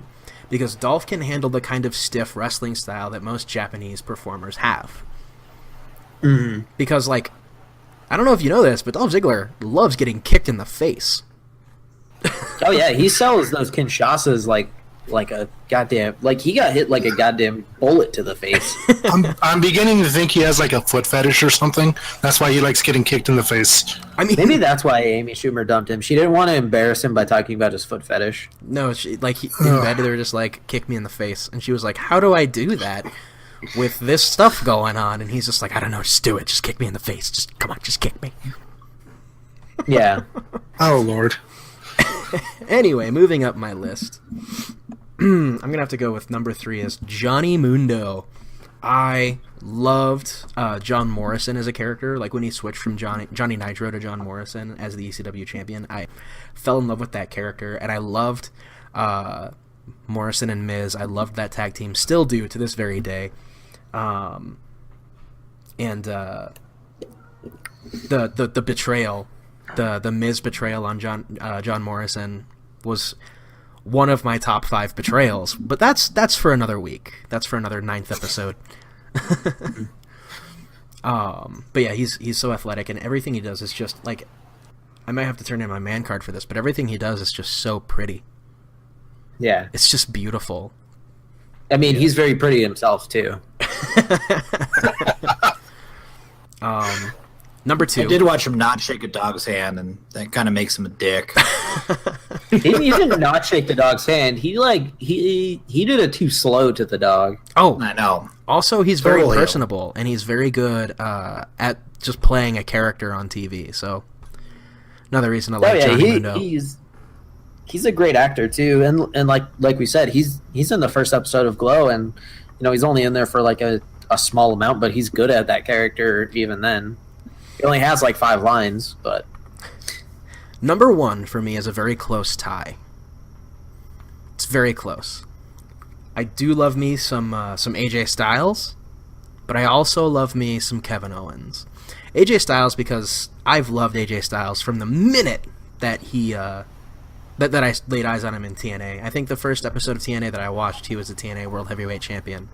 because Dolph can handle the kind of stiff wrestling style that most Japanese performers have. Mm-hmm. Because like, I don't know if you know this, but Dolph Ziggler loves getting kicked in the face. Oh yeah, he sells those Kinshasas like a goddamn, like he got hit like a goddamn bullet to the face. I'm beginning to think he has like a foot fetish or something. That's why he likes getting kicked in the face. I mean, Maybe that's why Amy Schumer dumped him. She didn't want to embarrass him by talking about his foot fetish. no, in bed they were just like, kick me in the face, and she was like, how do I do that with this stuff going on? And he's just like, I don't know, just do it, just kick me in the face, just come on, just kick me. Yeah. Oh Lord. Anyway, moving up my list. I'm gonna have to go with number 3 as Johnny Mundo. I loved John Morrison as a character. Like when he switched from Johnny Nitro to John Morrison as the ECW champion, I fell in love with that character, and I loved Morrison and Miz. I loved that tag team, still do to this very day. And the betrayal, the Miz betrayal on John Morrison was one of my top 5 betrayals, but that's for another week. That's for another 9th episode. But yeah, he's so athletic, and everything he does is just like, I might have to turn in my man card for this, but everything he does is just so pretty. Yeah. It's just beautiful. I mean, he's very pretty himself too. Number 2. I did watch him not shake a dog's hand, and that kind of makes him a dick. He did not shake the dog's hand. He did it too slow to the dog. Oh, I know. also he's very Totally. personable, and he's very good at just playing a character on TV. So another reason I like Johnny Mundo. He's a great actor too, and like we said, he's in the first episode of Glow, and he's only in there for like a small amount, but he's good at that character even then. He only has like 5 lines, but Number 1 for me is a very close tie. It's very close. I do love me some AJ Styles, but I also love me some Kevin Owens. AJ Styles because I've loved AJ Styles from the minute that he that I laid eyes on him in TNA. I think the first episode of TNA that I watched, he was the TNA World Heavyweight Champion.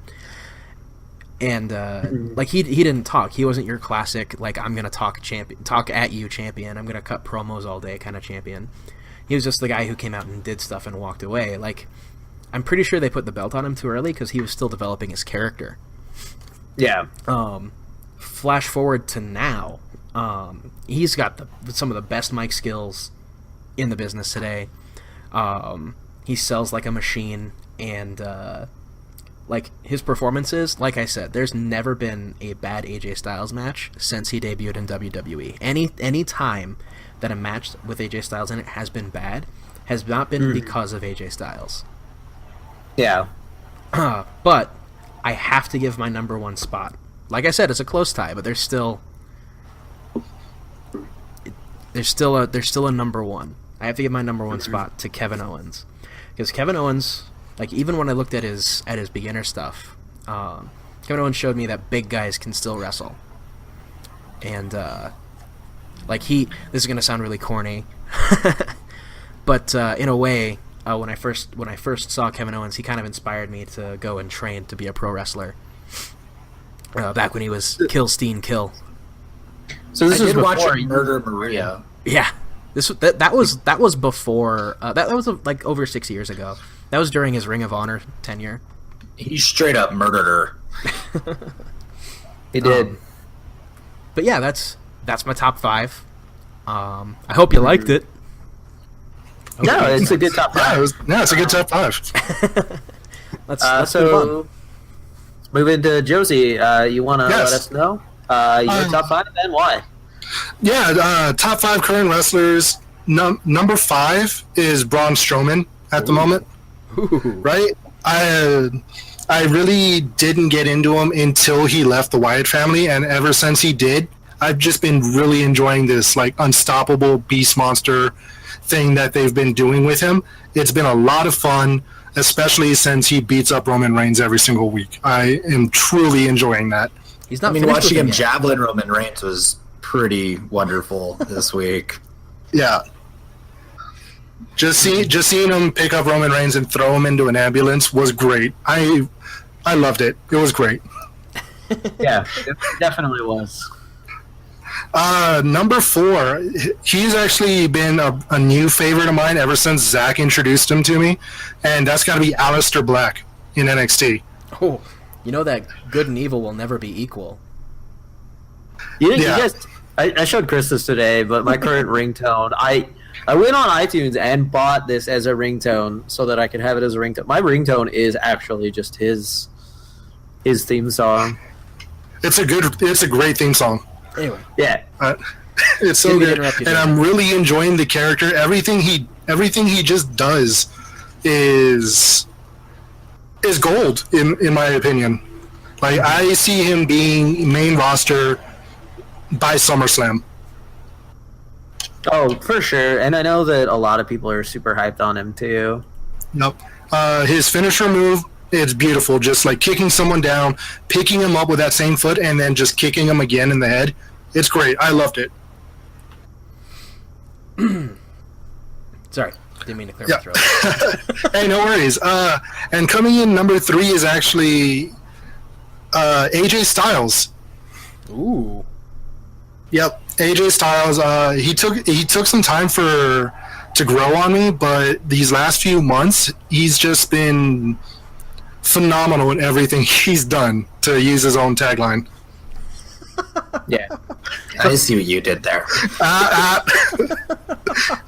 And like he didn't talk. He wasn't your classic like I'm gonna talk at you champion. I'm gonna cut promos all day kind of champion. He was just the guy who came out and did stuff and walked away. Like I'm pretty sure they put the belt on him too early because he was still developing his character. Yeah. Flash forward to now, he's got some of the best mic skills in the business today. He sells like a machine, and like his performances, like I said, there's never been a bad AJ Styles match since he debuted in WWE. Any time that a match with AJ Styles in it has been bad has not been because of AJ Styles. Yeah. But I have to give my number one spot. Like I said, it's a close tie, but there's still a number one. I have to give my number one spot to Kevin Owens, because Kevin Owens, like, even when I looked at his beginner stuff, Kevin Owens showed me that big guys can still wrestle, and like this is gonna sound really corny, but in a way, when I first saw Kevin Owens, he kind of inspired me to go and train to be a pro wrestler. Back when he was Kill Steen Kill. So this I was did watch before Murder Maria. Yeah, that was before that was like over 6 years ago. That was during his Ring of Honor tenure. He straight up murdered her. He did. But yeah, that's my top 5. I hope you liked it. No, it's a good top Yeah, five. it's a good top 5. Let's move on. So let's move into Josie. You want to Yes. let us know your top 5 and why? Yeah, top 5 current wrestlers. Number 5 is Braun Strowman at the moment. Ooh. Right? I really didn't get into him until he left the Wyatt family, and ever since he did, I've just been really enjoying this like unstoppable beast monster thing that they've been doing with him. It's been a lot of fun, especially since he beats up Roman Reigns every single week. I am truly enjoying that. He's not I mean, finished watching with him yet. javelin Roman Reigns was pretty wonderful this week. Yeah. Just seeing him pick up Roman Reigns and throw him into an ambulance was great. I loved it. It was great. Yeah, it definitely was. Number 4, he's actually been a new favorite of mine ever since Zach introduced him to me, and that's got to be Aleister Black in NXT. Oh, you know that good and evil will never be equal. You Yeah. guys, I showed Chris this today, but my current ringtone, I went on iTunes and bought this as a ringtone so that I could have it as a ringtone. My ringtone is actually just his theme song. It's a great theme song. Anyway, Yeah. It's so Didn't mean to good, interrupt you, and David. I'm really enjoying the character. Everything he just does is gold in my opinion. Like, I see him being main roster by SummerSlam. Oh, for sure. And I know that a lot of people are super hyped on him too. Nope. His finisher move, it's beautiful. Just like kicking someone down, picking him up with that same foot, and then just kicking him again in the head. It's great. I loved it. sorry, didn't mean to clear Yeah. my throat. Hey, no worries. And coming in number 3 is actually AJ Styles. Ooh, Yep, AJ Styles. He took some time to grow on me, but these last few months, he's just been phenomenal in everything he's done, to use his own tagline. Yeah. I see what you did there.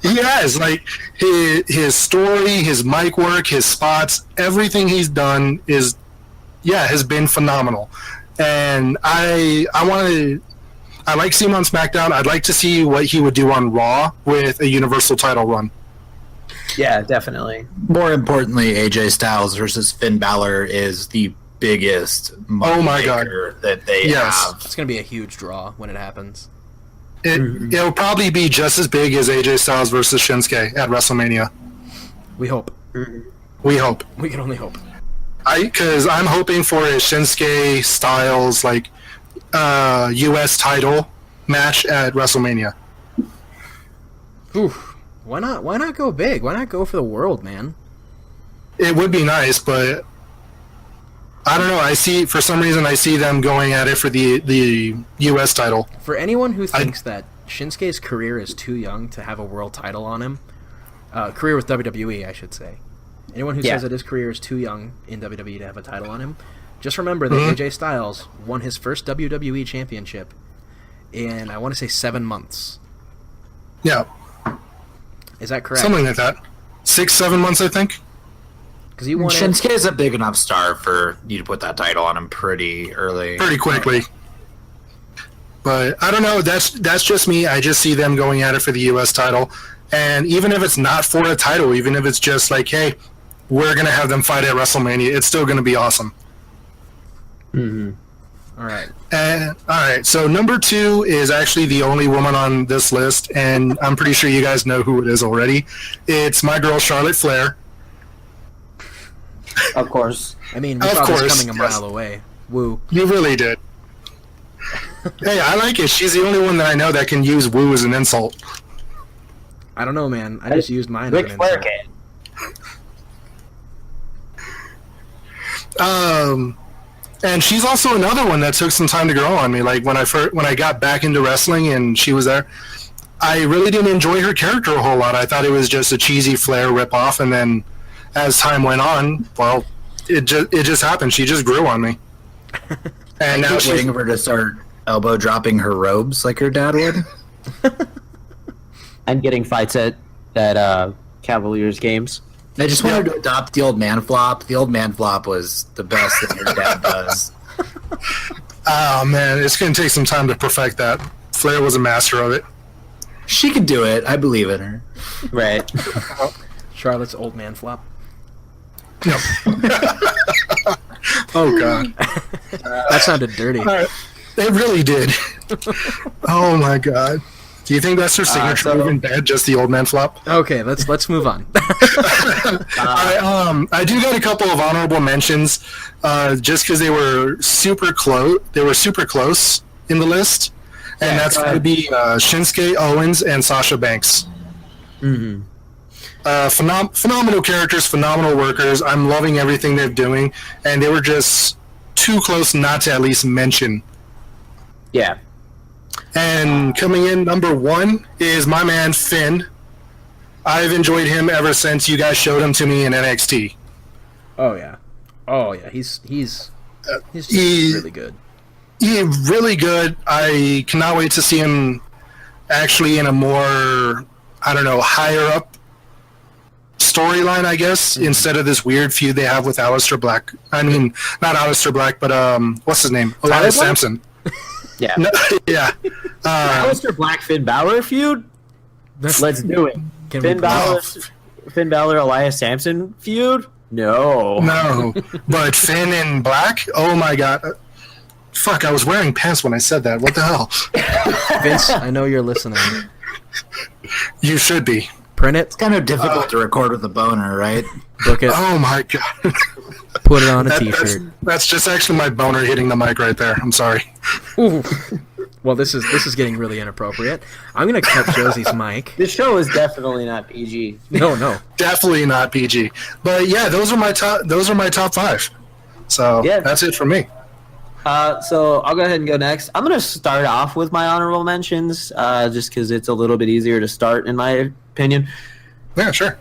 He has, like, his story, his mic work, his spots, everything he's done has been phenomenal. And I like seeing him on SmackDown. I'd like to see what he would do on Raw with a Universal title run. Yeah, definitely. More importantly, AJ Styles versus Finn Balor is the biggest Oh my God. moneymaker that they Yes. have. it's gonna be a huge draw when it happens. It'll probably be just as big as AJ Styles versus Shinsuke at WrestleMania. We hope. We hope. We can only hope. Because I'm hoping for a Shinsuke Styles U.S. title match at WrestleMania. Ooh, why not? Why not go big? Why not go for the world, man? It would be nice, but I don't know. For some reason I see them going at it for the U.S. title. For anyone who thinks that Shinsuke's career is too young to have a world title on him, career with WWE, I should say. Anyone who Yeah. says that his career is too young in WWE to have a title on him, just remember that AJ Styles won his first WWE championship in, I want to say, 7 months. Yeah, Is that correct? something like that. 6-7 months, I think. Because he won it. Shinsuke is a big enough star for you to put that title on him pretty early. Pretty quickly. But I don't know. That's just me. I just see them going at it for the U.S. title, and even if it's not for a title, even if it's just like, hey, we're gonna have them fight at WrestleMania, it's still gonna be awesome. Mm-hmm. All right. And all right, so number 2 is actually the only woman on this list, and I'm pretty sure you guys know who it is already. It's my girl Charlotte Flair. Of course. I mean, we Of saw this course, coming a mile away. Woo. You really did. Hey, I like it. She's the only one that I know that can use woo as an insult. I don't know, man. I just used mine as Ric an Flair insult. can. And she's also another one that took some time to grow on me. Like when I got back into wrestling and she was there, I really didn't enjoy her character a whole lot. I thought it was just a cheesy Flair ripoff, and then as time went on, well, it just happened. She just grew on me. And now Keep she's waiting for her to start elbow dropping her robes like her dad would. And getting fights at Cavaliers games. I just wanted to adopt the old man flop. The old man flop was the best that your dad does. oh man, it's gonna take some time to perfect that. Flair was a master of it. She could do it. I believe in her. Right. Charlotte's old man flop. Yep. Oh god. That sounded dirty. It really did. Oh my god. Do you think that's her signature so- move in bed? Just the old man flop? Okay, let's move on. I do got a couple of honorable mentions, just because they were super close. They were super close in the list, and that's go going to ahead. be Shinsuke Owens and Sasha Banks. Mm-hmm. Phenomenal characters, phenomenal workers. I'm loving everything they're doing, and they were just too close not to at least mention. Yeah. And coming in number 1 is my man Finn. I've enjoyed him ever since you guys showed him to me in NXT. Oh yeah. He's just he- really good. He's really good. I cannot wait to see him actually in a more, I don't know, higher up storyline, I guess, instead of this weird feud they have with Aleister Black. I mean, not Aleister Black, but what's his name? Elias Black? Sampson. Yeah. No, yeah. Alistair Black Finn Balor feud? Let's do it. Can Finn we Balor, Elias Sampson feud? No. No, but Finn in black? Oh my god. Fuck, I was wearing pants when I said that. What the hell? Vince, I know you're listening. You should be. Print it, It's kind of difficult to record with a boner, right? book it, Oh my god. put it on a That's, t-shirt. that's just actually my boner hitting the mic right there. I'm sorry. Ooh. Well, this is getting really inappropriate. I'm gonna cut Josie's mic. This show is definitely not PG. No. Definitely not PG. But yeah, those are my top 5. So Yeah. that's it for me. So I'll go ahead and go next. I'm going to start off with my honorable mentions, just because it's a little bit easier to start, in my opinion. Yeah, sure.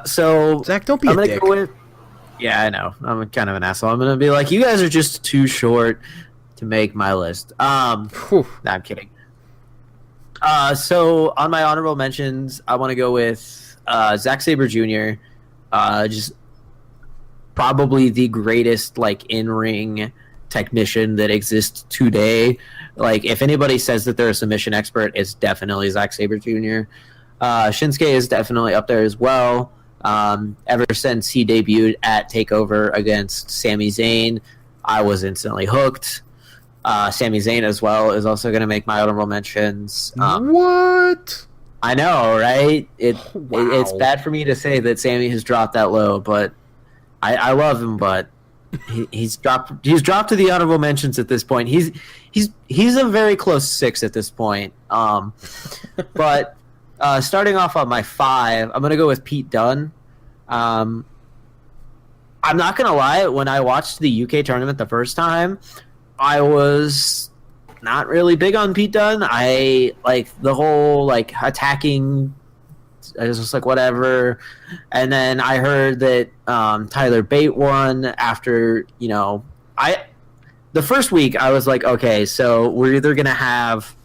So Zach, don't be I'm a gonna dick. go with. Yeah, I know. I'm kind of an asshole. I'm gonna be like, you guys are just too short to make my list. Whew. Nah, I'm kidding. So on my honorable mentions, I want to go with Zack Sabre Jr. Just probably the greatest in-ring technician that exists today. Like, if anybody says that they're a submission expert, it's definitely Zack Sabre Jr. Shinsuke is definitely up there as well. Ever since he debuted at TakeOver against Sami Zayn, I was instantly hooked. Sami Zayn as well is also going to make my honorable mentions. What? I know, right? Wow. It's bad for me to say that Sami has dropped that low, but I love him. But he's dropped to the honorable mentions at this point. He's a very close 6 at this point. But starting off on my 5, I'm gonna go with Pete Dunne. I'm not gonna lie. When I watched the UK tournament the first time, I was not really big on Pete Dunne. I like the whole attacking I was just like, whatever. And then I heard that Tyler Bate won after, the first week I was like, okay, so we're either going to have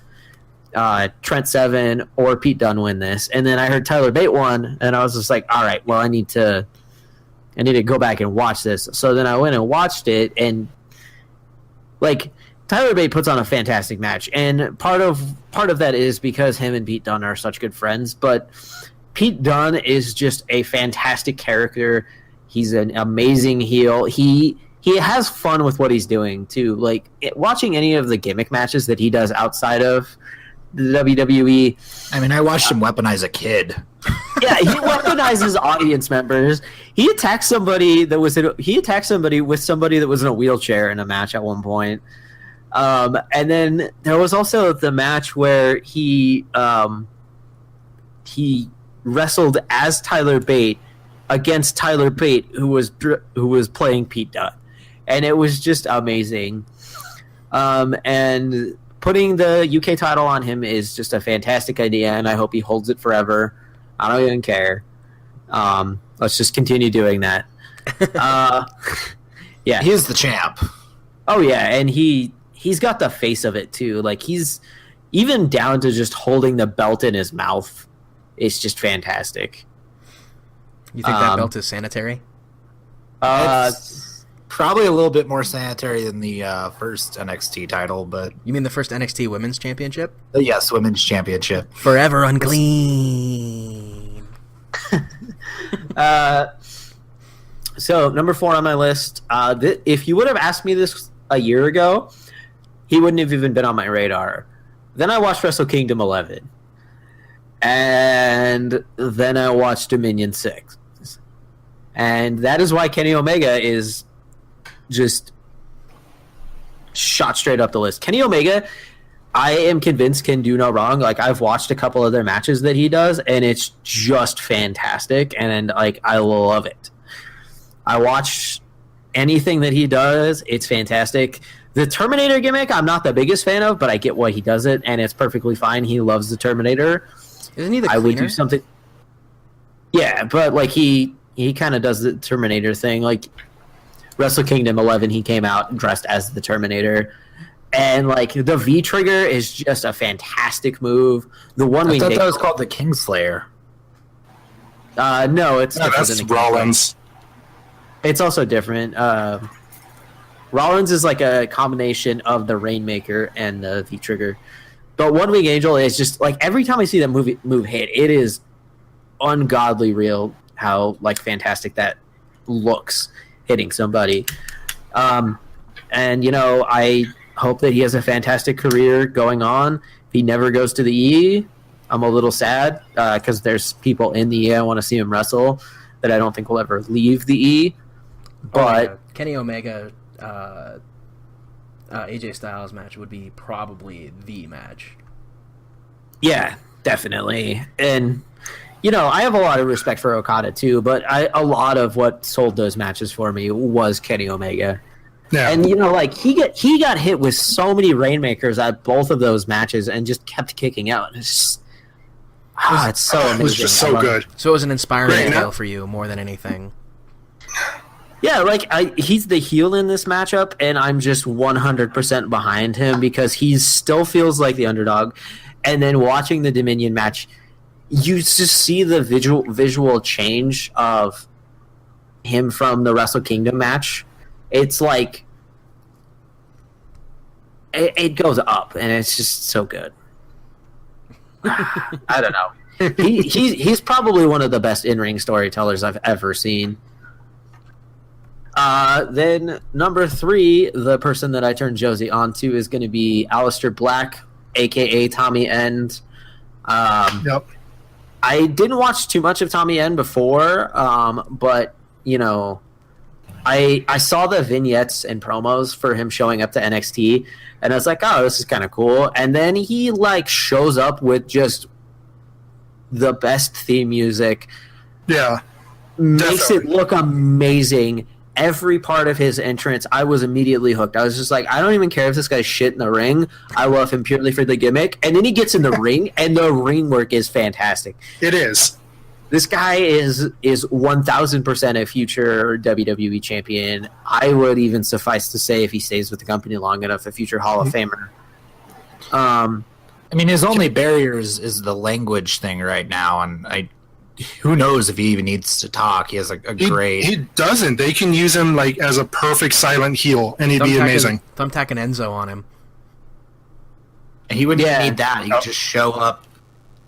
Trent Seven or Pete Dunne win this. And then I heard Tyler Bate won, and I was just like, all right, well, I need to go back and watch this. So then I went and watched it, and like Tyler Bate puts on a fantastic match, and part of that is because him and Pete Dunne are such good friends. But Pete Dunne is just a fantastic character. He's an amazing heel. He has fun with what he's doing too. Like watching any of the gimmick matches that he does outside of the WWE. I mean, I watched him weaponize a kid. Yeah, he weaponizes audience members. He attacked somebody with somebody that was in a wheelchair in a match at one point. And then there was also the match where he wrestled as Tyler Bate against Tyler Bate, who was playing Pete Dunne, and it was just amazing. And putting the UK title on him is just a fantastic idea, and I hope he holds it forever. I don't even care. Let's just continue doing that. Yeah, He is the champ. Oh yeah, and he's got the face of it too. Like he's even down to just holding the belt in his mouth. It's just fantastic. You think that belt is sanitary? It's probably a little bit more sanitary than the first NXT title, but You mean the first NXT Women's Championship? yes, Women's Championship. Forever unclean. So number 4 on my list. If you would have asked me this a year ago, he wouldn't have even been on my radar. Then I watched Wrestle Kingdom 11, and then I watched Dominion 6, and that is why Kenny Omega is just shot straight up the list. Kenny Omega, I am convinced, can do no wrong. Like I've watched a couple of their matches that he does, and it's just fantastic, and like I love it. I watch anything that he does; it's fantastic. The Terminator gimmick, I'm not the biggest fan of, but I get why he does it, and it's perfectly fine. He loves the Terminator. Isn't he the I would cleaner? do something. Yeah, but like he kind of does the Terminator thing. Like Wrestle Kingdom 11, he came out dressed as the Terminator, and like the V trigger is just a fantastic move. The one I wing thought kick. that was called the Kingslayer. No, it's No, different that's than the Rollins. It's also different. Rollins is like a combination of the Rainmaker and the V-Trigger. But One Wing Angel is just, like, every time I see that move hit, it is ungodly real how, like, fantastic that looks hitting somebody. And, I hope that he has a fantastic career going on. If he never goes to the E, I'm a little sad because there's people in the E I want to see him wrestle that I don't think will ever leave the E. But Kenny Omega, AJ Styles match would be probably the match. yeah, definitely. And I have a lot of respect for Okada too, but a lot of what sold those matches for me was Kenny Omega. Yeah. And like he got hit with so many Rainmakers at both of those matches and just kept kicking out. It's just, it's so amazing. It was just I so love it. good. So it was an inspiring Great, tale no? for you more than anything. Yeah, like he's the heel in this matchup, and I'm just 100% behind him because he still feels like the underdog. And then watching the Dominion match, you just see the visual change of him from the Wrestle Kingdom match. It's like it goes up, and it's just so good. I don't know. He's probably one of the best in-ring storytellers I've ever seen. Then number 3, the person that I turned Josie on to is going to be Aleister Black, a.k.a. Tommy End. Yep. I didn't watch too much of Tommy End before, but, I saw the vignettes and promos for him showing up to NXT, and I was like, oh, this is kind of cool. And then he, shows up with just the best theme music, Yeah. makes Definitely. it look amazing. Every part of his entrance, I was immediately hooked. I was just like, I don't even care if this guy's shit in the ring. I love him purely for the gimmick. And then he gets in the ring, and the ring work is fantastic. It is. This guy is 1000% a future WWE champion. I would even suffice to say, if he stays with the company long enough, a future Hall of Famer. I mean, his only barrier is the language thing right now, and who knows if he even needs to talk. He has a great... He doesn't. They can use him like as a perfect silent heel, and he'd be amazing. Thumbtacking Enzo on him. And he wouldn't even need that. He could just show up,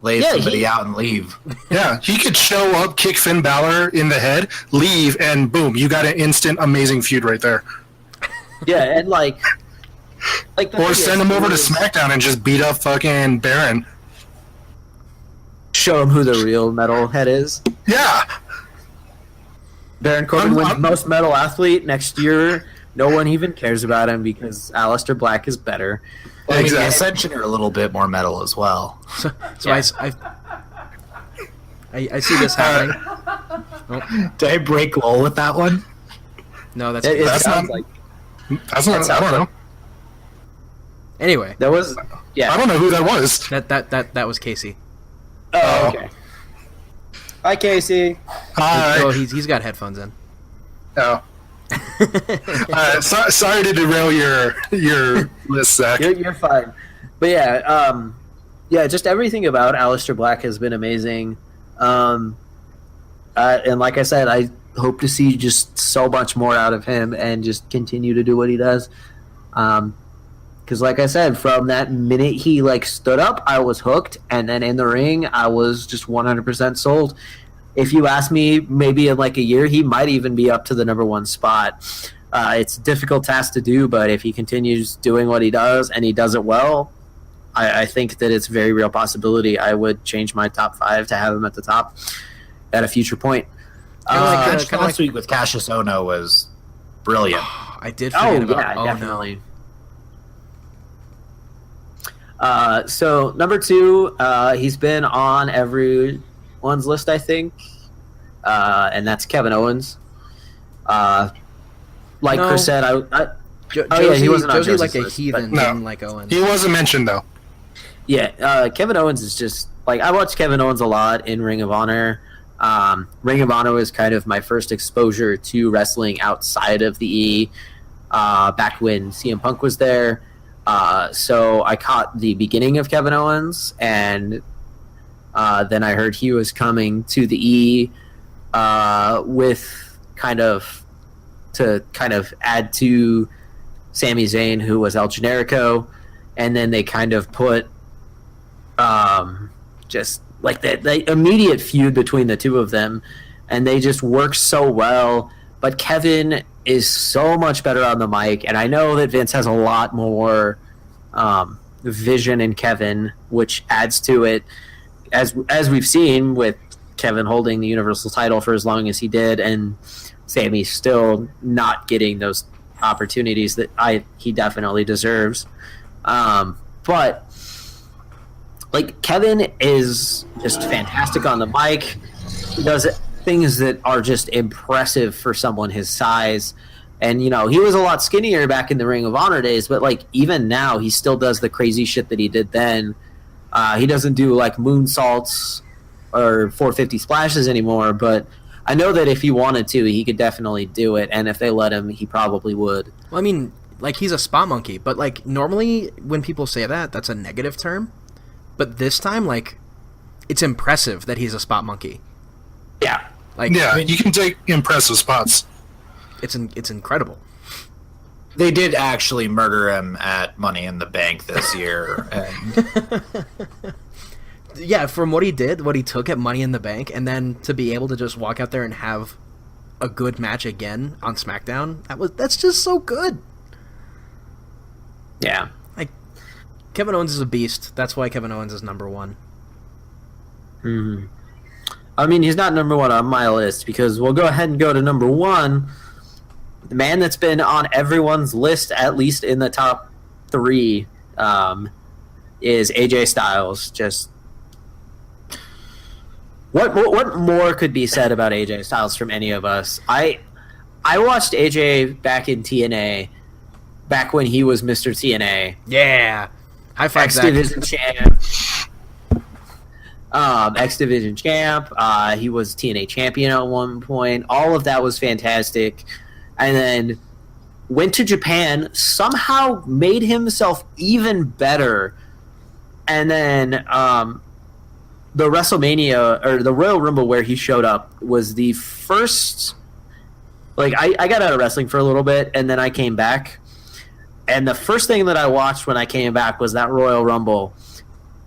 lay somebody out, and leave. Yeah, he could show up, kick Finn Balor in the head, leave, and boom, you got an instant amazing feud right there. Yeah, and like or send him over to SmackDown and just beat up fucking Baron. Show him who the real metalhead is. Yeah. Baron Corbin wins most metal athlete next year. No one even cares about him because Aleister Black is better. Well, I mean, the Ascension are a little bit more metal as well. So I see this happening. Did I break lol with that one? No, that's sounds like. That's not. I don't know. Anyway, That was. Yeah. I don't know who that was. that was Casey. Oh, okay. Hi, Casey. Hi. Oh, he's got headphones in. Oh. Sorry to derail your list, Zach. You're fine. But yeah, just everything about Aleister Black has been amazing. And like I said, I hope to see just so much more out of him and just continue to do what he does. Because like I said, from that minute he stood up, I was hooked, and then in the ring, I was just 100% sold. If you ask me, maybe in a year, he might even be up to the number one spot. It's a difficult task to do, but if he continues doing what he does and he does it well, I think that it's a very real possibility. I would change my top 5 to have him at the top at a future point. Last week with Cassius Ohno was brilliant. I did forget about definitely. So number 2, he's been on everyone's list, I think, and that's Kevin Owens. Chris said, he wasn't on Josie Josie's like a list, heathen, but- didn't like Owens. He wasn't mentioned though. Yeah, Kevin Owens is just I watched Kevin Owens a lot in Ring of Honor. Ring of Honor was kind of my first exposure to wrestling outside of the E. Back when CM Punk was there. So I caught the beginning of Kevin Owens, and then I heard he was coming to the E with kind of add to Sami Zayn, who was El Generico, and then they kind of put just the immediate feud between the two of them, and they just work so well. But Kevin is so much better on the mic, and I know that Vince has a lot more vision in Kevin, which adds to it, as we've seen with Kevin holding the Universal title for as long as he did, and Sami still not getting those opportunities that he definitely deserves. But Kevin is just fantastic on the mic. He does things that are just impressive for someone his size. And, he was a lot skinnier back in the Ring of Honor days, but, even now, he still does the crazy shit that he did then. He doesn't do, moonsaults or 450 splashes anymore, but I know that if he wanted to, he could definitely do it, and if they let him, he probably would. Well, I mean, he's a spot monkey, but, normally when people say that, that's a negative term. But this time, it's impressive that he's a spot monkey. Yeah. You can take impressive spots. It's incredible. They did actually murder him at Money in the Bank this year. And yeah, from what he did, what he took at Money in the Bank, and then to be able to just walk out there and have a good match again on SmackDown, that's just so good. Yeah. Kevin Owens is a beast. That's why Kevin Owens is number 1. Mm-hmm. I mean, he's not number 1 on my list, because we'll go ahead and go to number 1. The man that's been on everyone's list, at least in the top 3, is AJ Styles. Just what more could be said about AJ Styles from any of us? I watched AJ back in TNA, back when he was Mr. TNA. Yeah. High five, X Division champ. X Division champ. He was TNA champion at one point. All of that was fantastic. And then went to Japan, somehow made himself even better. And then the WrestleMania, or the Royal Rumble where he showed up, was the first... Like, I got out of wrestling for a little bit, and then I came back. And the first thing that I watched when I came back was that Royal Rumble.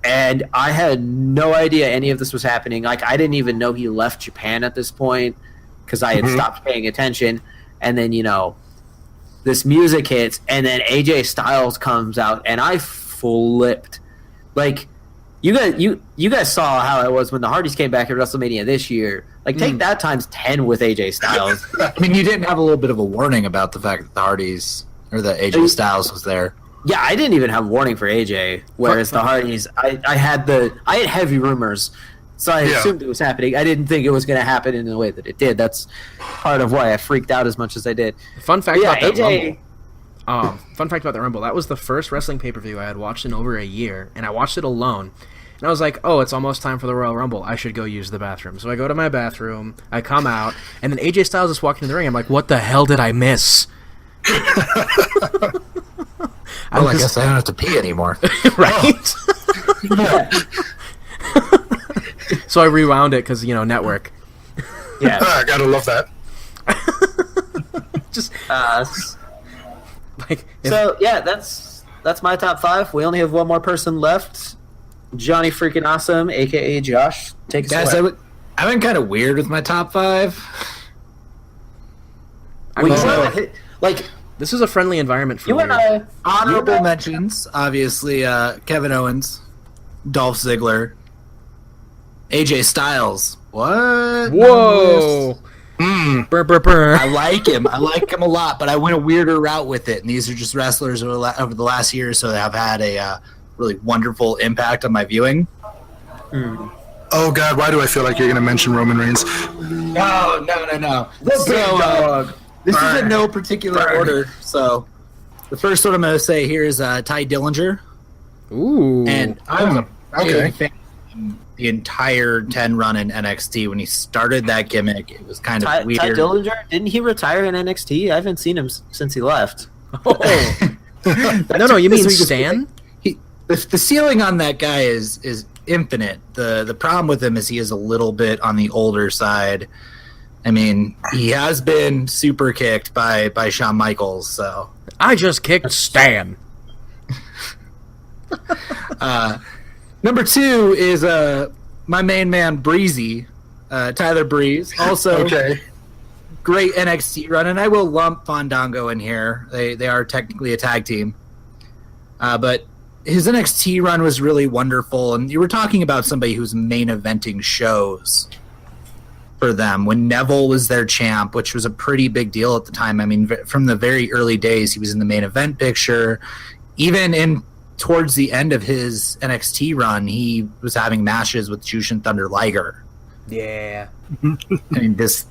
And I had no idea any of this was happening. Like, I didn't even know he left Japan at this point because I had stopped paying attention. And then, you know, this music hits, and then AJ Styles comes out, and I flipped. Like, you guys saw how it was when the Hardys came back at WrestleMania this year. Like, take that times 10 with AJ Styles. I mean, you didn't have a little bit of a warning about the fact that the Hardys, or that AJ Styles was there. Yeah, I didn't even have warning for AJ, whereas the Hardys, I had heavy rumors, so I assumed it was happening. I didn't think it was going to happen in the way that it did. That's part of why I freaked out as much as I did. Fun fact about that AJ, Rumble. Fun fact about the Rumble. That was the first wrestling pay-per-view I had watched in over a year, and I watched it alone. And I was like, oh, it's almost time for the Royal Rumble. I should go use the bathroom. So I go to my bathroom, I come out, and then AJ Styles is walking in the ring. I'm like, what the hell did I miss? Well, I guess I don't have to pee anymore. Right? So I rewound it because, network. yeah. I gotta love that. Just, like... So, yeah, that's my top 5. We only have one more person left. Johnny freaking Awesome, a.k.a. Josh. Take us Guys, away. I've been kind of weird with my top 5. This is a friendly environment for you and weird. I... Honorable mentions, obviously, Kevin Owens, Dolph Ziggler, AJ Styles. What? Whoa! Burr, burr, burr. I like him. I like him a lot, but I went a weirder route with it. And these are just wrestlers over the last year or so that have had a really wonderful impact on my viewing. Oh God, why do I feel like you're gonna mention Roman Reigns? No. This is in no particular order. So the first one I'm going to say here is Ty Dillinger. Ooh. And I was a okay. big fan of the entire 10 run in NXT. When he started that gimmick, it was kind of weird. Ty Dillinger, didn't he retire in NXT? I haven't seen him since he left. Oh. No, you mean Stan? The ceiling on that guy is infinite. The problem with him is he is a little bit on the older side. I mean, he has been super kicked by Shawn Michaels, so... I just kicked Stan. Number 2 is my main man, Breezy, Tyler Breeze. Also, great NXT run, and I will lump Fandango in here. They are technically a tag team. But his NXT run was really wonderful, and you were talking about somebody who's main eventing shows for them when Neville was their champ, which was a pretty big deal at the time. I mean, from the very early days, he was in the main event picture. Even towards the end of his NXT run, he was having matches with Jushin Thunder Liger. Yeah. I mean, this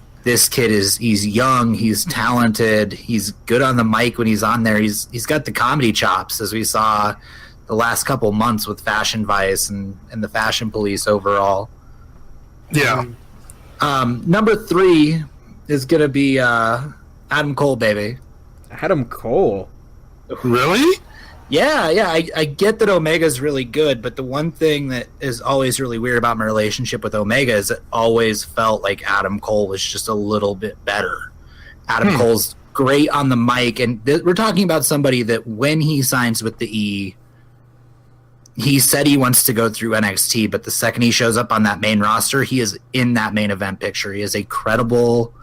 kid he's young, he's talented, he's good on the mic when he's on there. He's got the comedy chops, as we saw the last couple months with Fashion Vice and the Fashion Police overall. Yeah. Number 3 is gonna be Adam Cole, baby. Adam Cole. Really? Yeah. I get that Omega's really good, but the one thing that is always really weird about my relationship with Omega is it always felt like Adam Cole was just a little bit better. Adam Cole's great on the mic, and we're talking about somebody that when he signs with the E, he said he wants to go through NXT, but the second he shows up on that main roster, he is in that main event picture. He is a credible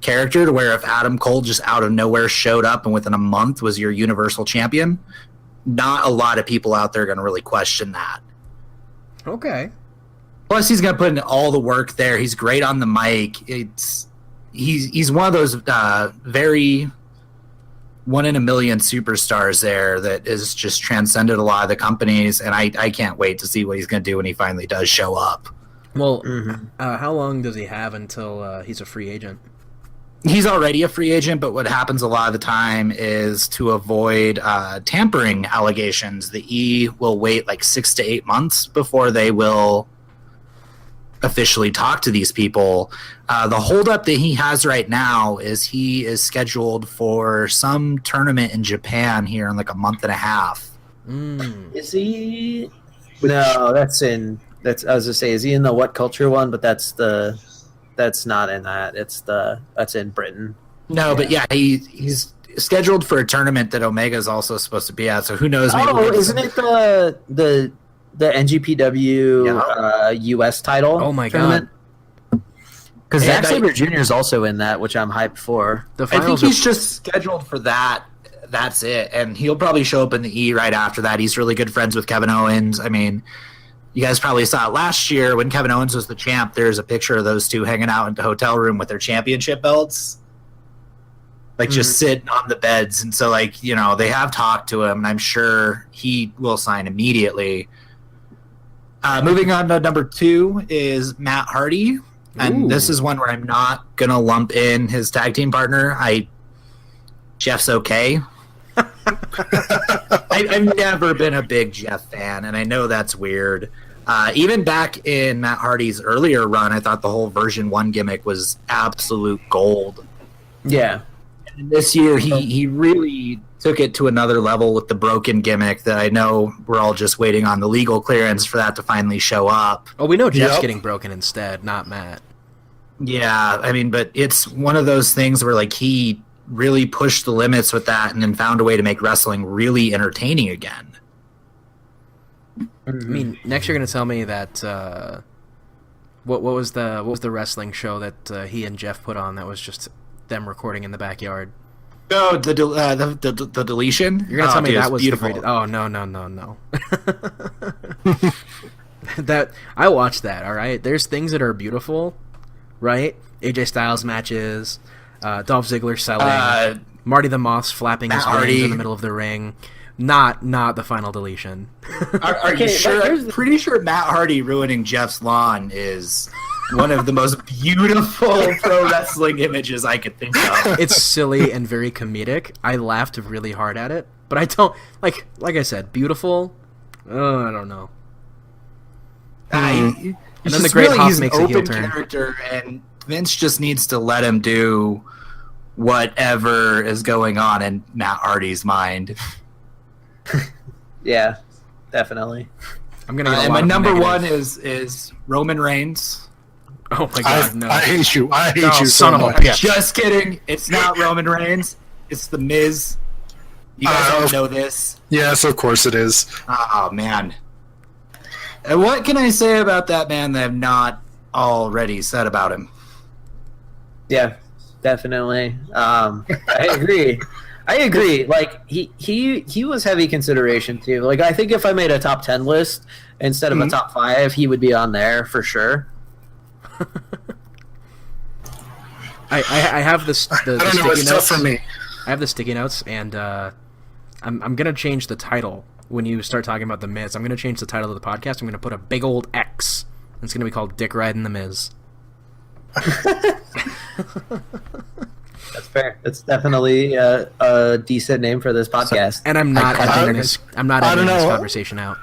character to where if Adam Cole just out of nowhere showed up and within a month was your Universal Champion, not a lot of people out there are going to really question that. Okay. Plus, he's going to put in all the work there. He's great on the mic. He's one of those very one-in-a-million superstars there that is just transcended a lot of the companies, and I can't wait to see what he's going to do when he finally does show up. Well, how long does he have until he's a free agent? He's already a free agent, but what happens a lot of the time is to avoid tampering allegations, the E will wait like 6 to 8 months before they will officially talk to these people. The holdup that he has right now is he is scheduled for some tournament in Japan here in like a month and a half. Is he? No, that's I was gonna say, is he in the What Culture one? But that's not in that. That's in Britain. No, but yeah, he's scheduled for a tournament that Omega is also supposed to be at. So who knows? Maybe Isn't it the NGPW US title? Oh my tournament? god! Because And Zack Sabre Jr. is also in that, which I'm hyped for. The I think finals he's are just scheduled for that. That's it, and he'll probably show up in the E right after that. He's really good friends with Kevin Owens. I mean, you guys probably saw it last year when Kevin Owens was the champ. There's a picture of those two hanging out in the hotel room with their championship belts, like just sitting on the beds. And so, like, you know, they have talked to him, and I'm sure he will sign immediately. Moving on to number 2 is Matt Hardy, and Ooh. this is one where I'm not gonna lump in his tag team partner. Jeff's okay. I've never been a big Jeff fan, and I know that's weird. Even back in Matt Hardy's earlier run, I thought the whole version 1 gimmick was absolute gold. Yeah. And this year, he really took it to another level with the broken gimmick that I know we're all just waiting on the legal clearance for that to finally show up. Oh, we know Jeff's Yep. getting broken instead, not Matt. Yeah, I mean, but it's one of those things where, like, he really pushed the limits with that and then found a way to make wrestling really entertaining again. I mean, next you're going to tell me that what was the wrestling show that he and Jeff put on that was just them recording in the backyard? Oh, the deletion? You're going to tell me dude, that it's was beautiful. the greatest. Oh, no. That I watched that, all right? There's things that are beautiful, right? AJ Styles matches, Dolph Ziggler selling, Marty the Moth's flapping his Matt wings Hardy. in the middle of the ring. Not the final deletion. Are Okay, you sure? here's I'm the- pretty sure Matt Hardy ruining Jeff's lawn is one of the most beautiful pro wrestling images I could think of. It's silly and very comedic. I laughed really hard at it, but I don't like I said, beautiful. Oh, I don't know. And then the Great Hoff makes a heel open turn. character, and Vince just needs to let him do whatever is going on in Matt Hardy's mind. Yeah, definitely. I'm gonna. Get a And lot my of number negative. one is Roman Reigns. Oh my god, no! I hate you. I hate No, you so son of a much. bitch. Just kidding. It's not Roman Reigns. It's The Miz. You guys all know this. Yes, of course it is. Oh, man. And what can I say about that man that I've not already said about him? Yeah, definitely. I agree. Like he was heavy consideration too. Like I think if I made a top 10 list instead of a top 5, he would be on there for sure. I have this the I don't know. sticky It's tough notes. for me. I have the sticky notes, and I'm gonna change the title when you start talking about the Miz. I'm gonna change the title of the podcast. I'm gonna put a big old X. It's gonna be called Dick Riding the Miz. That's fair. It's definitely a decent name for this podcast. And I'm not editing this. I'm not I don't editing this know. conversation out.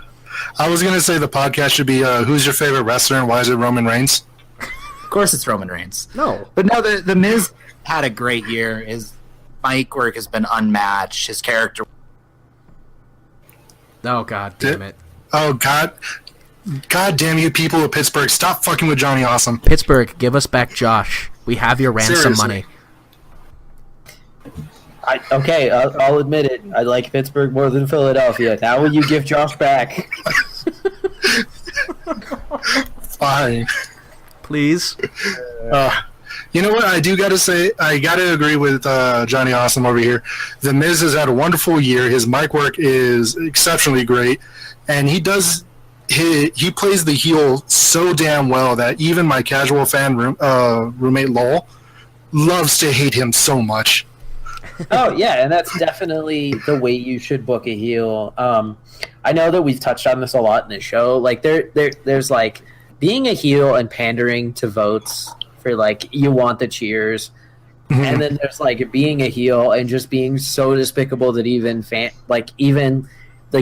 I was gonna say the podcast should be "Who's your favorite wrestler and why is it Roman Reigns?" Of course it's Roman Reigns. No. But no, the Miz had a great year. His mic work has been unmatched. His character. Oh god damn it. Oh God damn you, people of Pittsburgh! Stop fucking with Johnny Awesome. Pittsburgh, give us back Josh. We have your ransom Seriously. money. I'll admit it. I like Pittsburgh more than Philadelphia. Now will you give Josh back? Fine. Please. You know what? I do gotta say, I gotta agree with Johnny Awesome over here. The Miz has had a wonderful year. His mic work is exceptionally great, and he plays the heel so damn well that even my casual fan roommate Lowell loves to hate him so much. Oh yeah, and that's definitely the way you should book a heel. I know that we've touched on this a lot in the show. Like there's like being a heel and pandering to votes for like you want the cheers, and then there's like being a heel and just being so despicable that even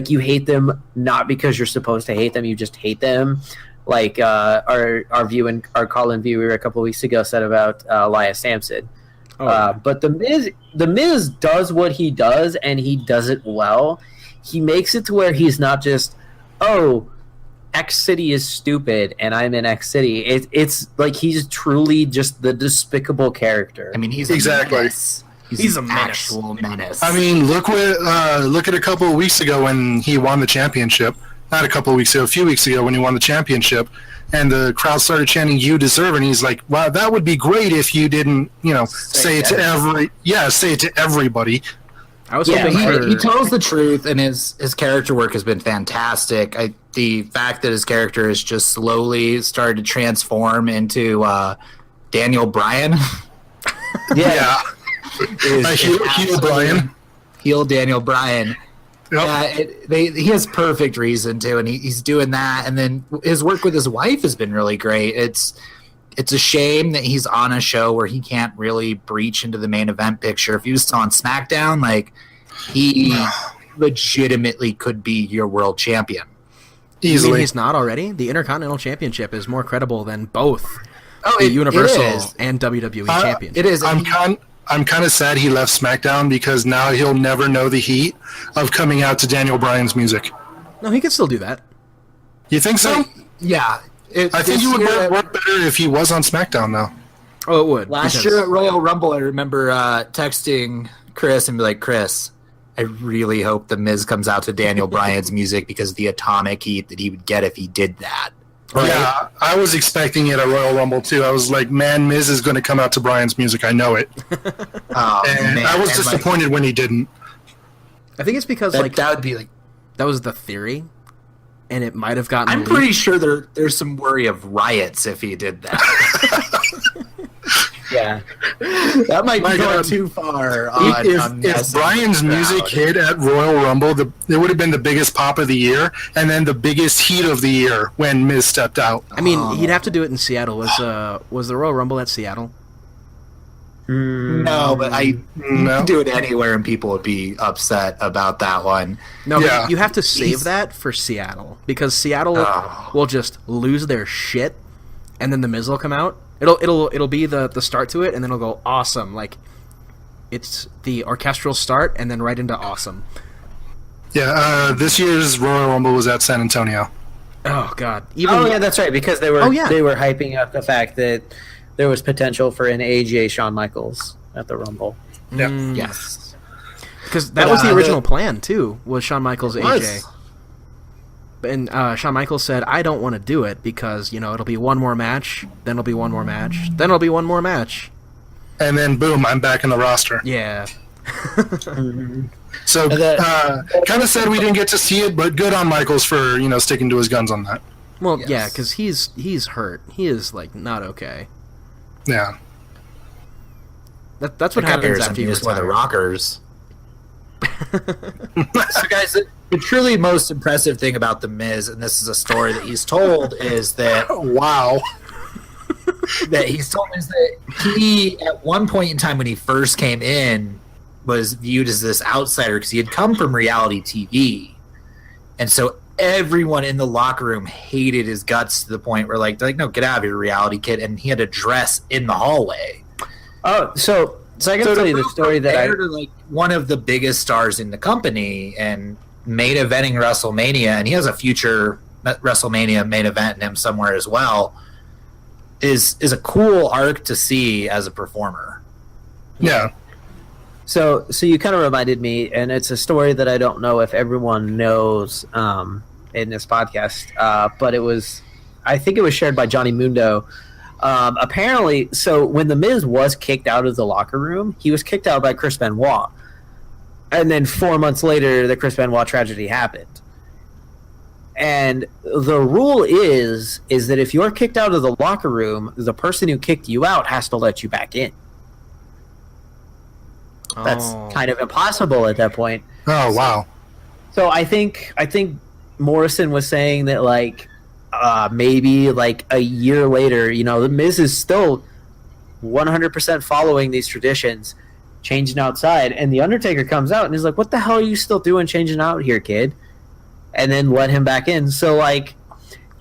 you hate them not because you're supposed to hate them, you just hate them. like our call-in viewer a couple weeks ago said about Elias Sampson. But the Miz does what he does, and he does it well. He makes it to where he's not just, oh, X City is stupid, and I'm in X City. It's like he's truly just the despicable character. I mean, he's Exactly. A menace. He's a actual menace. I mean, look at a couple of weeks ago when he won the championship. Not a couple of weeks ago, a few weeks ago when he won the championship, and the crowd started chanting, "You deserve it." And he's like, "Wow, that would be great if you didn't, say it to everybody." I was Yeah, hoping for. he tells the truth, and his character work has been fantastic. The fact that his character has just slowly started to transform into Daniel Bryan. Yeah, is heel Bryan. Heel Daniel Bryan. Yep. He has perfect reason to, and he's doing that. And then his work with his wife has been really great. It's a shame that he's on a show where he can't really breach into the main event picture. If he was still on SmackDown, like, he legitimately could be your world champion. You mean Easily. he's not already? The Intercontinental Championship is more credible than both Oh, the it Universal is. and WWE Uh, Championship. It is. I'm kind of sad he left SmackDown because now he'll never know the heat of coming out to Daniel Bryan's music. No, he can still do that. You think so? Yeah. I think he would work better if he was on SmackDown, though. Oh, it would. Last because- year at Royal Rumble, I remember texting Chris and be like, "Chris, I really hope the Miz comes out to Daniel Bryan's music because of the atomic heat that he would get if he did that." Right? Yeah, I was expecting it at Royal Rumble, too. I was like, man, Miz is going to come out to Bryan's music. I know it. Oh, And man. I was And, like, disappointed when he didn't. I think it's because that would be like. that was the theory, and it might have gotten. I'm leaked. pretty sure there's some worry of riots if he did that. Yeah. That might My be going God. too far. On If messing Bryan's with the music crowd. hit at Royal Rumble, it would have been the biggest pop of the year, and then the biggest heat of the year when Miz stepped out. I mean, he'd have to do it in Seattle. Was the Royal Rumble at Seattle? No, but you No. can do it anywhere and people would be upset about that one. No, Yeah. but you have to save He's- that for Seattle because Seattle Oh. will just lose their shit, and then the Miz will come out. It'll be the start to it, and then it'll go awesome. Like it's the orchestral start, and then right into awesome. Yeah, this year's Royal Rumble was at San Antonio. Oh God! Even Oh yeah, that's right. Because they were Oh, yeah. they were hyping up the fact that there was potential for an AJ Shawn Michaels at the Rumble. Yeah. Yes. because that But, was the the- original plan too. Was Shawn Michaels AJ? Was. And Shawn Michaels said, "I don't want to do it because it'll be one more match, then it'll be one more match, then it'll be one more match." And then, boom, I'm back in the roster. Yeah. So, kind of sad we didn't get to see it, but good on Michaels for, sticking to his guns on that. Well, Yes. yeah, because he's hurt. He is like not okay. Yeah. That's what happens after you just one of the retire. rockers. So, guys, the truly most impressive thing about The Miz, and this is a story that he's told, is that Wow. he's told is that he, at one point in time when he first came in, was viewed as this outsider because he had come from reality TV, and so everyone in the locker room hated his guts to the point where like no, get out of here, reality kid, and he had to dress in the hallway. Oh, so I can tell you the story that I. to like one of the biggest stars in the company and main eventing WrestleMania, and he has a future WrestleMania main event in him somewhere as well. Is a cool arc to see as a performer. Yeah. So you kind of reminded me, and it's a story that I don't know if everyone knows in this podcast, but I think it was shared by Johnny Mundo. Apparently, so when The Miz was kicked out of the locker room, he was kicked out by Chris Benoit. And then 4 months later, the Chris Benoit tragedy happened. And the rule is that if you're kicked out of the locker room, the person who kicked you out has to let you back in. That's kind of impossible at that point. Oh, wow. So I think Morrison was saying that like maybe like a year later, the Miz is still 100% following these traditions, changing outside, and the Undertaker comes out and is like, "What the hell are you still doing, changing out here, kid?" And then let him back in. So like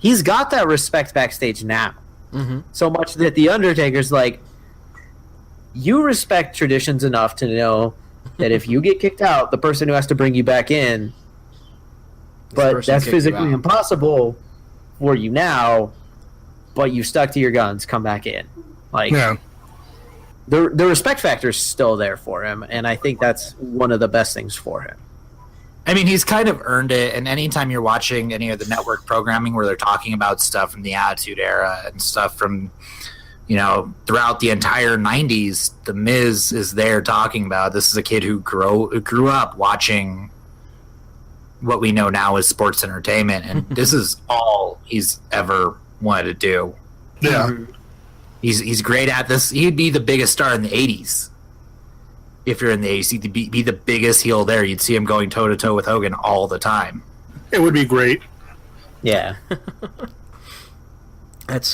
he's got that respect backstage now. Mm-hmm. So much that the Undertaker's like, you respect traditions enough to know that if you get kicked out, the person who has to bring you back in, but that's physically impossible for you now, but you stuck to your guns, come back in. Like, Yeah. the respect factor is still there for him, and I think that's one of the best things for him. I mean, he's kind of earned it. And anytime you're watching any of the network programming where they're talking about stuff from the Attitude Era and stuff from, you know, throughout the entire 90s, The Miz is there talking about this is a kid who grew up watching what we know now as sports entertainment, and this is all he's ever wanted to do. Yeah. He's great at this. He'd be the biggest star in the 80s. If you're in the 80s, he'd be the biggest heel there. You'd see him going toe-to-toe with Hogan all the time. It would be great. Yeah. That's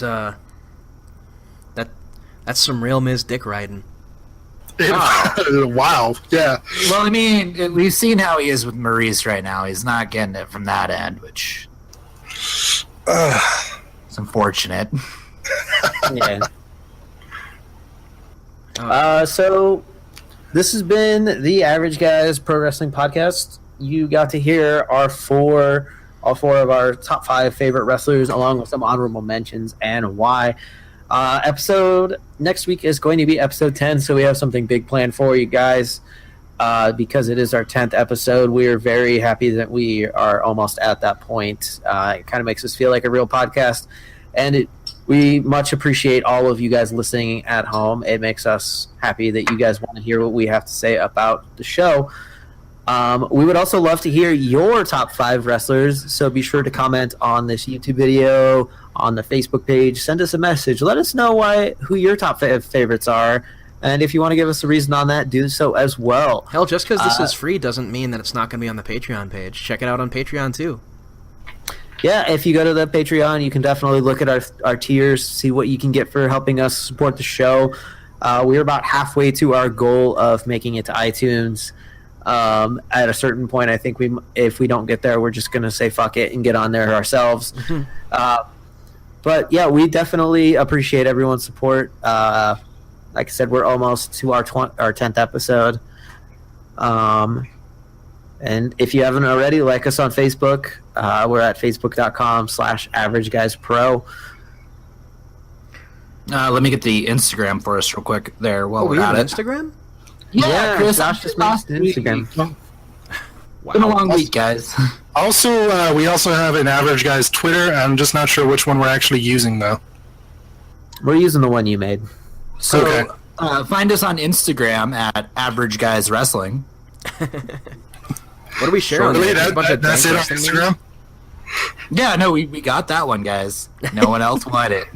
that's some real Miz dick riding. Wow. Yeah. Well, I mean, we've seen how he is with Maurice right now. He's not getting it from that end, which is unfortunate. Yeah. So this has been the Average Guys Pro Wrestling Podcast. You got to hear all four of our top 5 favorite wrestlers, along with some honorable mentions and why. Episode next week is going to be episode 10, so we have something big planned for you guys. Because it is our 10th episode, we are very happy that we are almost at that point. It kind of makes us feel like a real podcast, and we much appreciate all of you guys listening at home. It makes us happy that you guys want to hear what we have to say about the show. We would also love to hear your top 5 wrestlers, so be sure to comment on this YouTube video, on the Facebook page. Send us a message. Let us know who your top favorites are, and if you want to give us a reason on that, do so as well. Hell, just because this is free doesn't mean that it's not going to be on the Patreon page. Check it out on Patreon, too. Yeah, if you go to the Patreon, you can definitely look at our tiers, see what you can get for helping us support the show. We're about halfway to our goal of making it to iTunes. At a certain point, I think if we don't get there, we're just going to say fuck it and get on there ourselves. But yeah, we definitely appreciate everyone's support. Like I said, we're almost to our 10th episode. And if you haven't already, like us on Facebook. We're at facebook.com/AverageGuysPro. Let me get the Instagram for us real quick there while we we're have at an it. Instagram? Yeah, Chris, Josh just made Instagram. Wow. Been a long week, guys. Also, we also have an Average Guys Twitter. I'm just not sure which one we're actually using, though. We're using the one you made. So Okay. find us on Instagram at Average Guys Wrestling. What do we share on Really? there? Just a bunch of That's dank it on wrestling Instagram? memes? Yeah, no, we got that one, guys. No one else wanted it.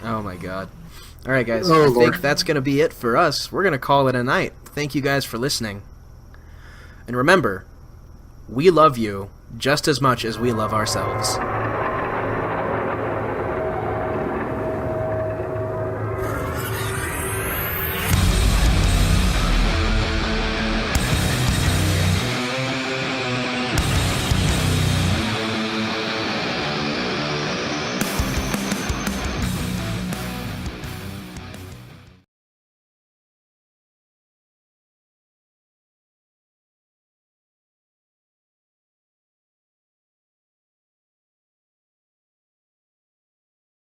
Oh my god. Alright guys, Oh, I Lord. think that's going to be it for us. We're going to call it a night. Thank you guys for listening. And remember, we love you just as much as we love ourselves.